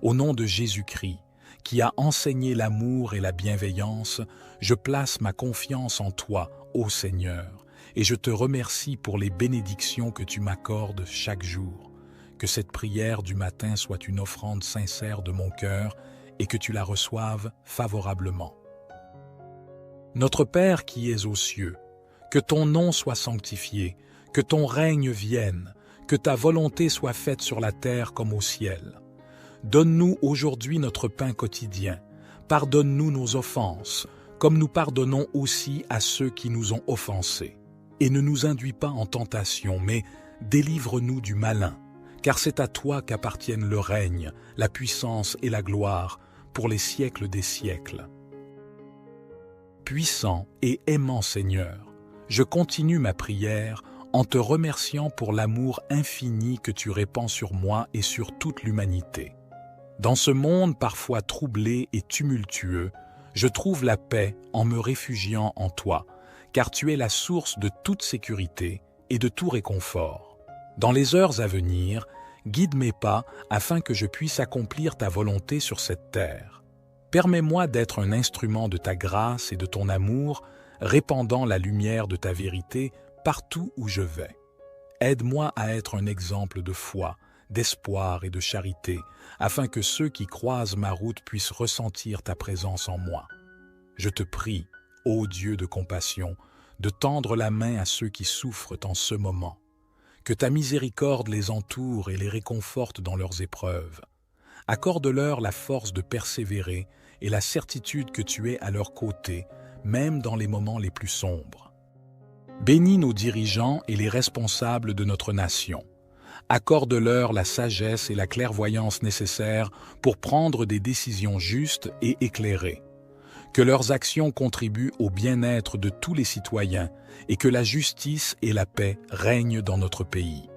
Au nom de Jésus-Christ, qui a enseigné l'amour et la bienveillance, je place ma confiance en toi, ô Seigneur, et je te remercie pour les bénédictions que tu m'accordes chaque jour. Que cette prière du matin soit une offrande sincère de mon cœur et que tu la reçoives favorablement. Notre Père qui es aux cieux, que ton nom soit sanctifié, que ton règne vienne, que ta volonté soit faite sur la terre comme au ciel. Donne-nous aujourd'hui notre pain quotidien. Pardonne-nous nos offenses, comme nous pardonnons aussi à ceux qui nous ont offensés. Et ne nous induis pas en tentation, mais délivre-nous du malin, car c'est à toi qu'appartiennent le règne, la puissance et la gloire, pour les siècles des siècles. Puissant et aimant Seigneur, je continue ma prière en te remerciant pour l'amour infini que tu répands sur moi et sur toute l'humanité. Dans ce monde parfois troublé et tumultueux, je trouve la paix en me réfugiant en toi, car tu es la source de toute sécurité et de tout réconfort. Dans les heures à venir, guide mes pas afin que je puisse accomplir ta volonté sur cette terre. Permets-moi d'être un instrument de ta grâce et de ton amour, répandant la lumière de ta vérité partout où je vais. Aide-moi à être un exemple de foi, d'espoir et de charité, afin que ceux qui croisent ma route puissent ressentir ta présence en moi. Je te prie, ô Dieu de compassion, de tendre la main à ceux qui souffrent en ce moment. Que ta miséricorde les entoure et les réconforte dans leurs épreuves. Accorde-leur la force de persévérer et la certitude que tu es à leur côté, même dans les moments les plus sombres. Bénis nos dirigeants et les responsables de notre nation. Accorde-leur la sagesse et la clairvoyance nécessaires pour prendre des décisions justes et éclairées. Que leurs actions contribuent au bien-être de tous les citoyens et que la justice et la paix règnent dans notre pays.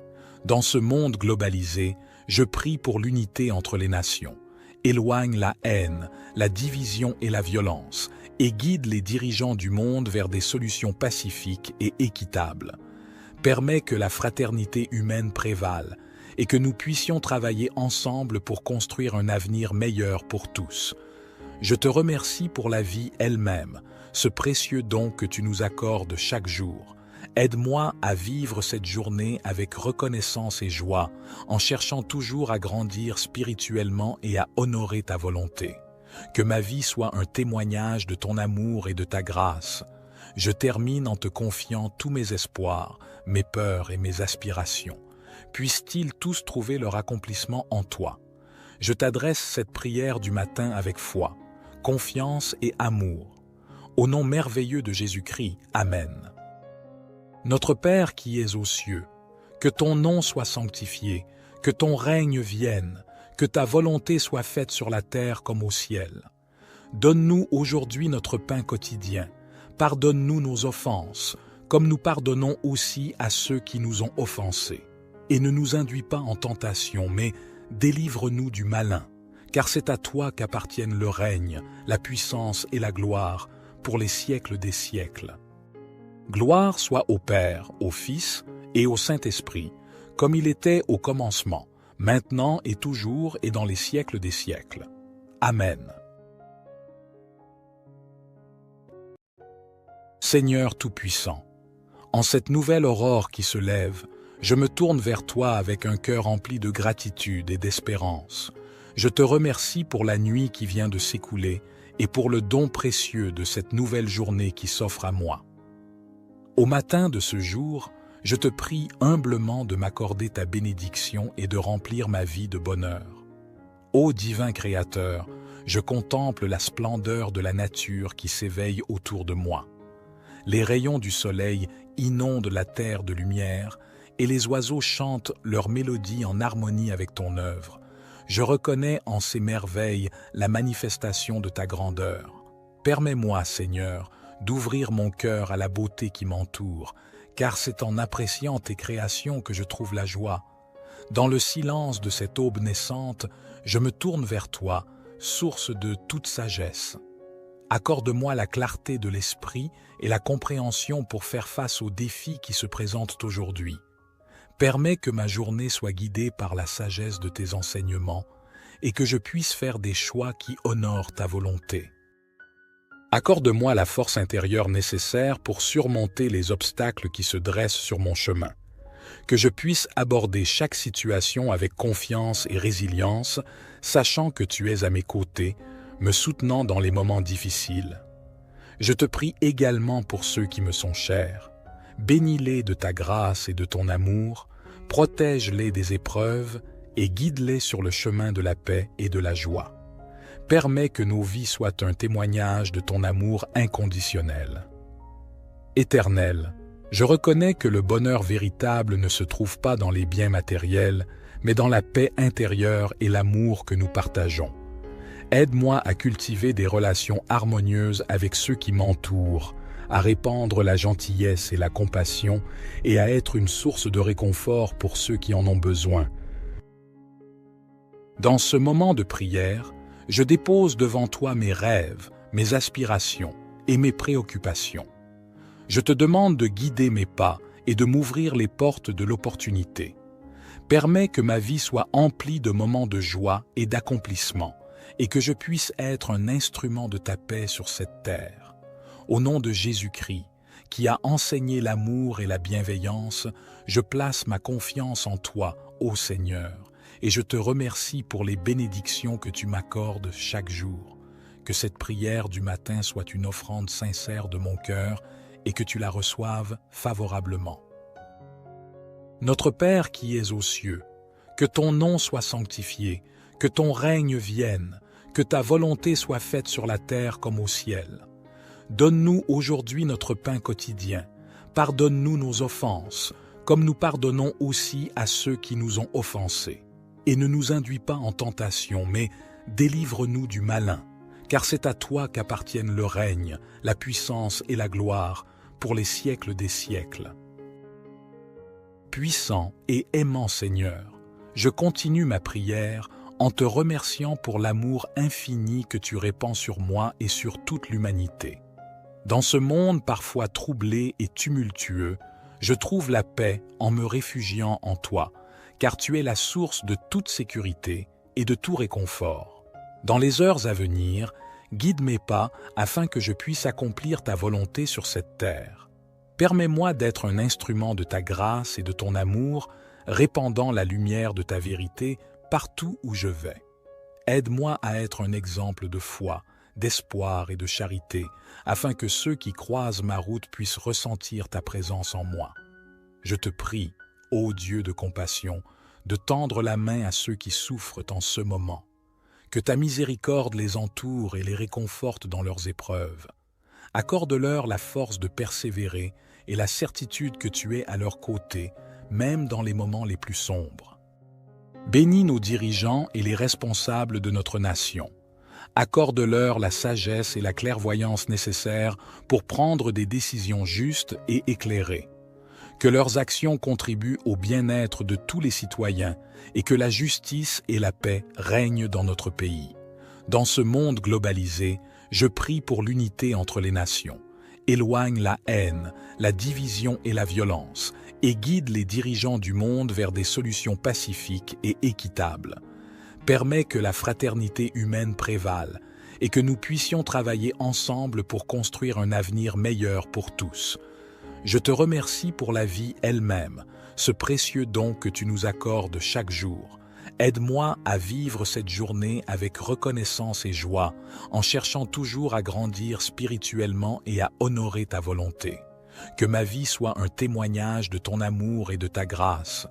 Dans ce monde globalisé, je prie pour l'unité entre les nations. Éloigne la haine, la division et la violence et guide les dirigeants du monde vers des solutions pacifiques et équitables. Permets que la fraternité humaine prévale et que nous puissions travailler ensemble pour construire un avenir meilleur pour tous. Je te remercie pour la vie elle-même, ce précieux don que tu nous accordes chaque jour. Aide-moi à vivre cette journée avec reconnaissance et joie, en cherchant toujours à grandir spirituellement et à honorer ta volonté. Que ma vie soit un témoignage de ton amour et de ta grâce. Je termine en te confiant tous mes espoirs, mes peurs et mes aspirations. Puissent-ils tous trouver leur accomplissement en toi. Je t'adresse cette prière du matin avec foi, confiance et amour. Au nom merveilleux de Jésus-Christ, Amen. Notre Père qui es aux cieux, que ton nom soit sanctifié, que ton règne vienne, que ta volonté soit faite sur la terre comme au ciel. Donne-nous aujourd'hui notre pain quotidien. Pardonne-nous nos offenses, comme nous pardonnons aussi à ceux qui nous ont offensés. Et ne nous induis pas en tentation, mais délivre-nous du malin, car c'est à toi qu'appartiennent le règne, la puissance et la gloire, pour les siècles des siècles. Gloire soit au Père, au Fils et au Saint-Esprit, comme il était au commencement, maintenant et toujours et dans les siècles des siècles. Amen. Seigneur Tout-Puissant, en cette nouvelle aurore qui se lève, je me tourne vers toi avec un cœur rempli de gratitude et d'espérance. Je te remercie pour la nuit qui vient de s'écouler et pour le don précieux de cette nouvelle journée qui s'offre à moi. Au matin de ce jour, je te prie humblement de m'accorder ta bénédiction et de remplir ma vie de bonheur. Ô divin Créateur, je contemple la splendeur de la nature qui s'éveille autour de moi. Les rayons du soleil inondent la terre de lumière et les oiseaux chantent leur mélodie en harmonie avec ton œuvre. Je reconnais en ces merveilles la manifestation de ta grandeur. Permets-moi, Seigneur, d'ouvrir mon cœur à la beauté qui m'entoure, car c'est en appréciant tes créations que je trouve la joie. Dans le silence de cette aube naissante, je me tourne vers toi, source de toute sagesse. Accorde-moi la clarté de l'esprit et la compréhension pour faire face aux défis qui se présentent aujourd'hui. Permets que ma journée soit guidée par la sagesse de tes enseignements et que je puisse faire des choix qui honorent ta volonté. Accorde-moi la force intérieure nécessaire pour surmonter les obstacles qui se dressent sur mon chemin. Que je puisse aborder chaque situation avec confiance et résilience, sachant que tu es à mes côtés, me soutenant dans les moments difficiles. Je te prie également pour ceux qui me sont chers. Bénis-les de ta grâce et de ton amour, protège-les des épreuves et guide-les sur le chemin de la paix et de la joie. Permets que nos vies soient un témoignage de ton amour inconditionnel. Éternel, je reconnais que le bonheur véritable ne se trouve pas dans les biens matériels, mais dans la paix intérieure et l'amour que nous partageons. Aide-moi à cultiver des relations harmonieuses avec ceux qui m'entourent, à répandre la gentillesse et la compassion et à être une source de réconfort pour ceux qui en ont besoin. Dans ce moment de prière, je dépose devant toi mes rêves, mes aspirations et mes préoccupations. Je te demande de guider mes pas et de m'ouvrir les portes de l'opportunité. Permets que ma vie soit emplie de moments de joie et d'accomplissement, et que je puisse être un instrument de ta paix sur cette terre. Au nom de Jésus-Christ, qui a enseigné l'amour et la bienveillance, je place ma confiance en toi, ô Seigneur, et je te remercie pour les bénédictions que tu m'accordes chaque jour. Que cette prière du matin soit une offrande sincère de mon cœur et que tu la reçoives favorablement. Notre Père qui es aux cieux, que ton nom soit sanctifié, que ton règne vienne, que ta volonté soit faite sur la terre comme au ciel. Donne-nous aujourd'hui notre pain quotidien. Pardonne-nous nos offenses, comme nous pardonnons aussi à ceux qui nous ont offensés. Et ne nous induis pas en tentation, mais délivre-nous du malin, car c'est à toi qu'appartiennent le règne, la puissance et la gloire, pour les siècles des siècles. Puissant et aimant Seigneur, je continue ma prière en te remerciant pour l'amour infini que tu répands sur moi et sur toute l'humanité. Dans ce monde parfois troublé et tumultueux, je trouve la paix en me réfugiant en toi, car tu es la source de toute sécurité et de tout réconfort. Dans les heures à venir, guide mes pas afin que je puisse accomplir ta volonté sur cette terre. Permets-moi d'être un instrument de ta grâce et de ton amour, répandant la lumière de ta vérité partout où je vais. Aide-moi à être un exemple de foi, d'espoir et de charité, afin que ceux qui croisent ma route puissent ressentir ta présence en moi. Je te prie, ô Dieu de compassion, de tendre la main à ceux qui souffrent en ce moment. Que ta miséricorde les entoure et les réconforte dans leurs épreuves. Accorde-leur la force de persévérer et la certitude que tu es à leur côté, même dans les moments les plus sombres. Bénis nos dirigeants et les responsables de notre nation. Accorde-leur la sagesse et la clairvoyance nécessaires pour prendre des décisions justes et éclairées. Que leurs actions contribuent au bien-être de tous les citoyens et que la justice et la paix règnent dans notre pays. Dans ce monde globalisé, je prie pour l'unité entre les nations. Éloigne la haine, la division et la violence, et guide les dirigeants du monde vers des solutions pacifiques et équitables. Permets que la fraternité humaine prévale et que nous puissions travailler ensemble pour construire un avenir meilleur pour tous. Je te remercie pour la vie elle-même, ce précieux don que tu nous accordes chaque jour. Aide-moi à vivre cette journée avec reconnaissance et joie, en cherchant toujours à grandir spirituellement et à honorer ta volonté. Que ma vie soit un témoignage de ton amour et de ta grâce.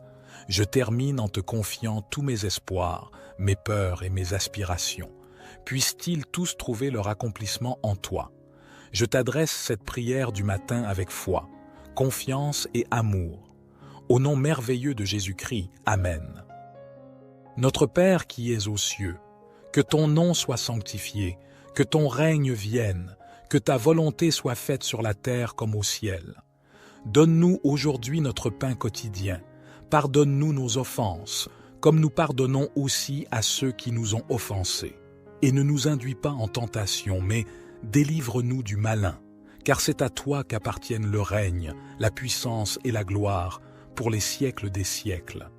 Je termine en te confiant tous mes espoirs, mes peurs et mes aspirations. Puissent-ils tous trouver leur accomplissement en toi. Je t'adresse cette prière du matin avec foi, confiance et amour. Au nom merveilleux de Jésus-Christ, Amen. Notre Père qui es aux cieux, que ton nom soit sanctifié, que ton règne vienne, que ta volonté soit faite sur la terre comme au ciel. Donne-nous aujourd'hui notre pain quotidien. Pardonne-nous nos offenses, comme nous pardonnons aussi à ceux qui nous ont offensés. Et ne nous induis pas en tentation, mais délivre-nous du malin, car c'est à toi qu'appartiennent le règne, la puissance et la gloire, pour les siècles des siècles.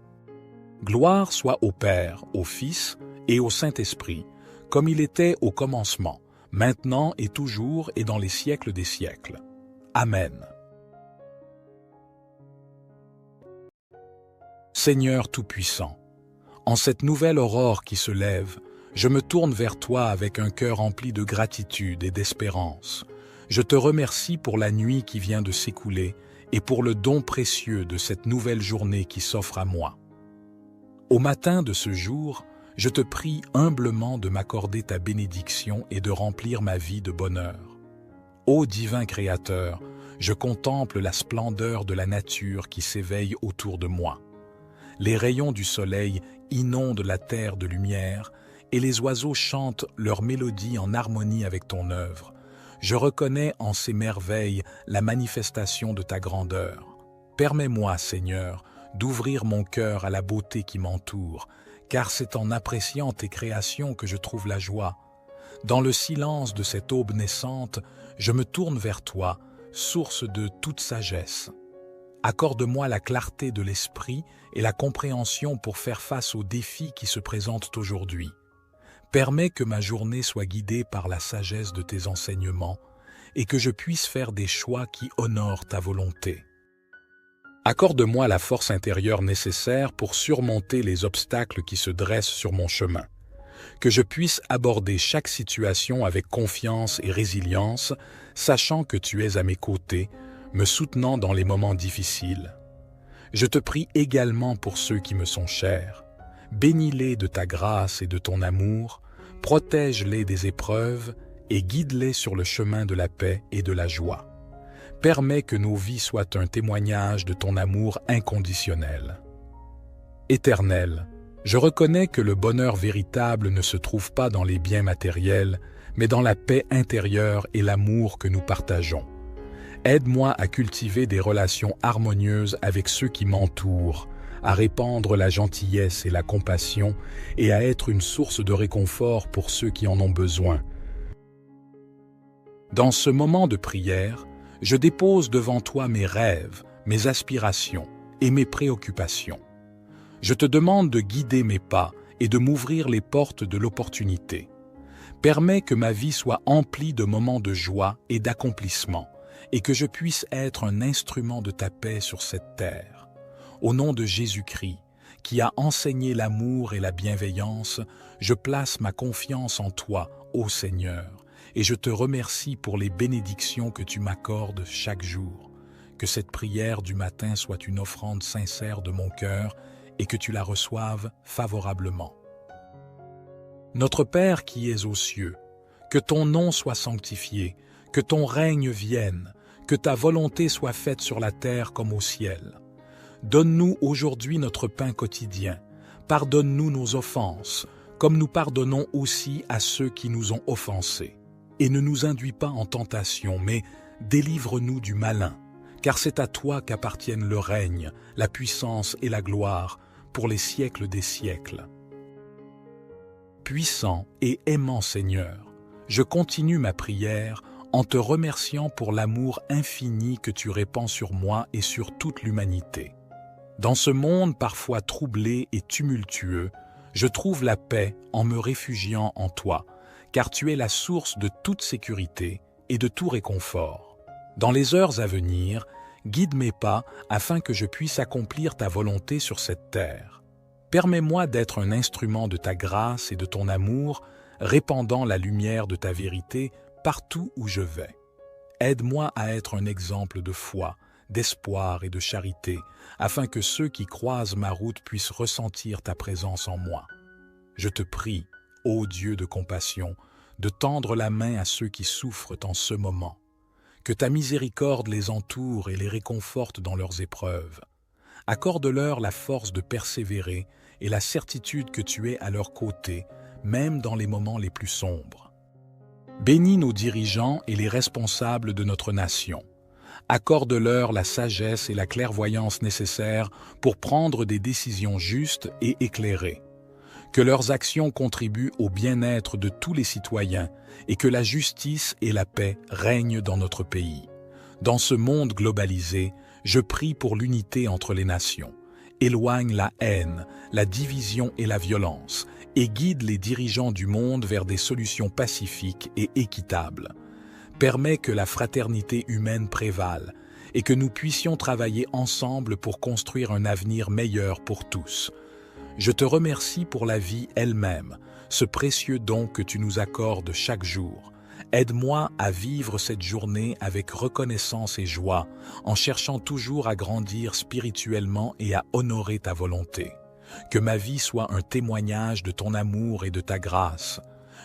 Gloire soit au Père, au Fils et au Saint-Esprit, comme il était au commencement, maintenant et toujours et dans les siècles des siècles. Amen. Seigneur Tout-Puissant, en cette nouvelle aurore qui se lève, je me tourne vers toi avec un cœur rempli de gratitude et d'espérance. Je te remercie pour la nuit qui vient de s'écouler et pour le don précieux de cette nouvelle journée qui s'offre à moi. Au matin de ce jour, je te prie humblement de m'accorder ta bénédiction et de remplir ma vie de bonheur. Ô divin Créateur, je contemple la splendeur de la nature qui s'éveille autour de moi. Les rayons du soleil inondent la terre de lumière et les oiseaux chantent leur mélodie en harmonie avec ton œuvre. Je reconnais en ces merveilles la manifestation de ta grandeur. Permets-moi, Seigneur, d'ouvrir mon cœur à la beauté qui m'entoure, car c'est en appréciant tes créations que je trouve la joie. Dans le silence de cette aube naissante, je me tourne vers toi, source de toute sagesse. Accorde-moi la clarté de l'esprit et la compréhension pour faire face aux défis qui se présentent aujourd'hui. Permets que ma journée soit guidée par la sagesse de tes enseignements et que je puisse faire des choix qui honorent ta volonté. Accorde-moi la force intérieure nécessaire pour surmonter les obstacles qui se dressent sur mon chemin. Que je puisse aborder chaque situation avec confiance et résilience, sachant que tu es à mes côtés, me soutenant dans les moments difficiles. Je te prie également pour ceux qui me sont chers. Bénis-les de ta grâce et de ton amour, protège-les des épreuves et guide-les sur le chemin de la paix et de la joie. Permets que nos vies soient un témoignage de ton amour inconditionnel. Éternel, je reconnais que le bonheur véritable ne se trouve pas dans les biens matériels, mais dans la paix intérieure et l'amour que nous partageons. Aide-moi à cultiver des relations harmonieuses avec ceux qui m'entourent, à répandre la gentillesse et la compassion et à être une source de réconfort pour ceux qui en ont besoin. Dans ce moment de prière, je dépose devant toi mes rêves, mes aspirations et mes préoccupations. Je te demande de guider mes pas et de m'ouvrir les portes de l'opportunité. Permets que ma vie soit emplie de moments de joie et d'accomplissement et que je puisse être un instrument de ta paix sur cette terre. Au nom de Jésus-Christ, qui as enseigné l'amour et la bienveillance, je place ma confiance en toi, ô Seigneur, et je te remercie pour les bénédictions que tu m'accordes chaque jour. Que cette prière du matin soit une offrande sincère de mon cœur et que tu la reçoives favorablement. Notre Père qui es aux cieux, que ton nom soit sanctifié, que ton règne vienne, que ta volonté soit faite sur la terre comme au ciel. Donne-nous aujourd'hui notre pain quotidien. Pardonne-nous nos offenses, comme nous pardonnons aussi à ceux qui nous ont offensés. Et ne nous induis pas en tentation, mais délivre-nous du malin, car c'est à toi qu'appartiennent le règne, la puissance et la gloire, pour les siècles des siècles. Puissant et aimant Seigneur, je continue ma prière en te remerciant pour l'amour infini que tu répands sur moi et sur toute l'humanité. Dans ce monde parfois troublé et tumultueux, je trouve la paix en me réfugiant en toi, car tu es la source de toute sécurité et de tout réconfort. Dans les heures à venir, guide mes pas afin que je puisse accomplir ta volonté sur cette terre. Permets-moi d'être un instrument de ta grâce et de ton amour, répandant la lumière de ta vérité partout où je vais. Aide-moi à être un exemple de foi, d'espoir et de charité, afin que ceux qui croisent ma route puissent ressentir ta présence en moi. Je te prie, ô Dieu de compassion, de tendre la main à ceux qui souffrent en ce moment. Que ta miséricorde les entoure et les réconforte dans leurs épreuves. Accorde-leur la force de persévérer et la certitude que tu es à leur côté, même dans les moments les plus sombres. Bénis nos dirigeants et les responsables de notre nation. Accorde-leur la sagesse et la clairvoyance nécessaires pour prendre des décisions justes et éclairées. Que leurs actions contribuent au bien-être de tous les citoyens et que la justice et la paix règnent dans notre pays. Dans ce monde globalisé, je prie pour l'unité entre les nations. Éloigne la haine, la division et la violence et guide les dirigeants du monde vers des solutions pacifiques et équitables. Permets que la fraternité humaine prévale et que nous puissions travailler ensemble pour construire un avenir meilleur pour tous. Je te remercie pour la vie elle-même, ce précieux don que tu nous accordes chaque jour. Aide-moi à vivre cette journée avec reconnaissance et joie, en cherchant toujours à grandir spirituellement et à honorer ta volonté. Que ma vie soit un témoignage de ton amour et de ta grâce.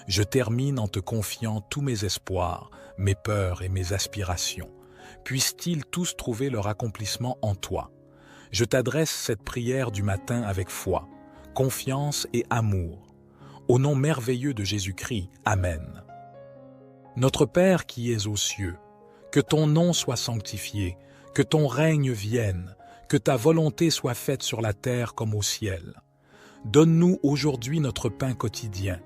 Je termine en te confiant tous mes espoirs, mes peurs et mes aspirations. Puissent-ils tous trouver leur accomplissement en toi. Je t'adresse cette prière du matin avec foi, confiance et amour. Au nom merveilleux de Jésus-Christ, Amen. Notre Père qui es aux cieux, que ton nom soit sanctifié, que ton règne vienne, que ta volonté soit faite sur la terre comme au ciel. Donne-nous aujourd'hui notre pain quotidien.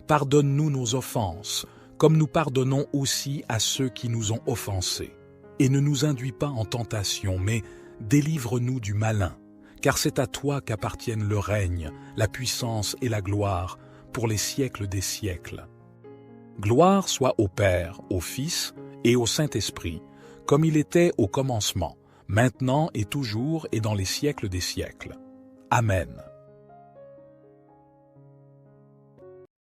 Pardonne-nous nos offenses, comme nous pardonnons aussi à ceux qui nous ont offensés. Et ne nous induis pas en tentation, mais délivre-nous du malin, car c'est à toi qu'appartiennent le règne, la puissance et la gloire, pour les siècles des siècles. Gloire soit au Père, au Fils et au Saint-Esprit, comme il était au commencement, maintenant et toujours et dans les siècles des siècles. Amen.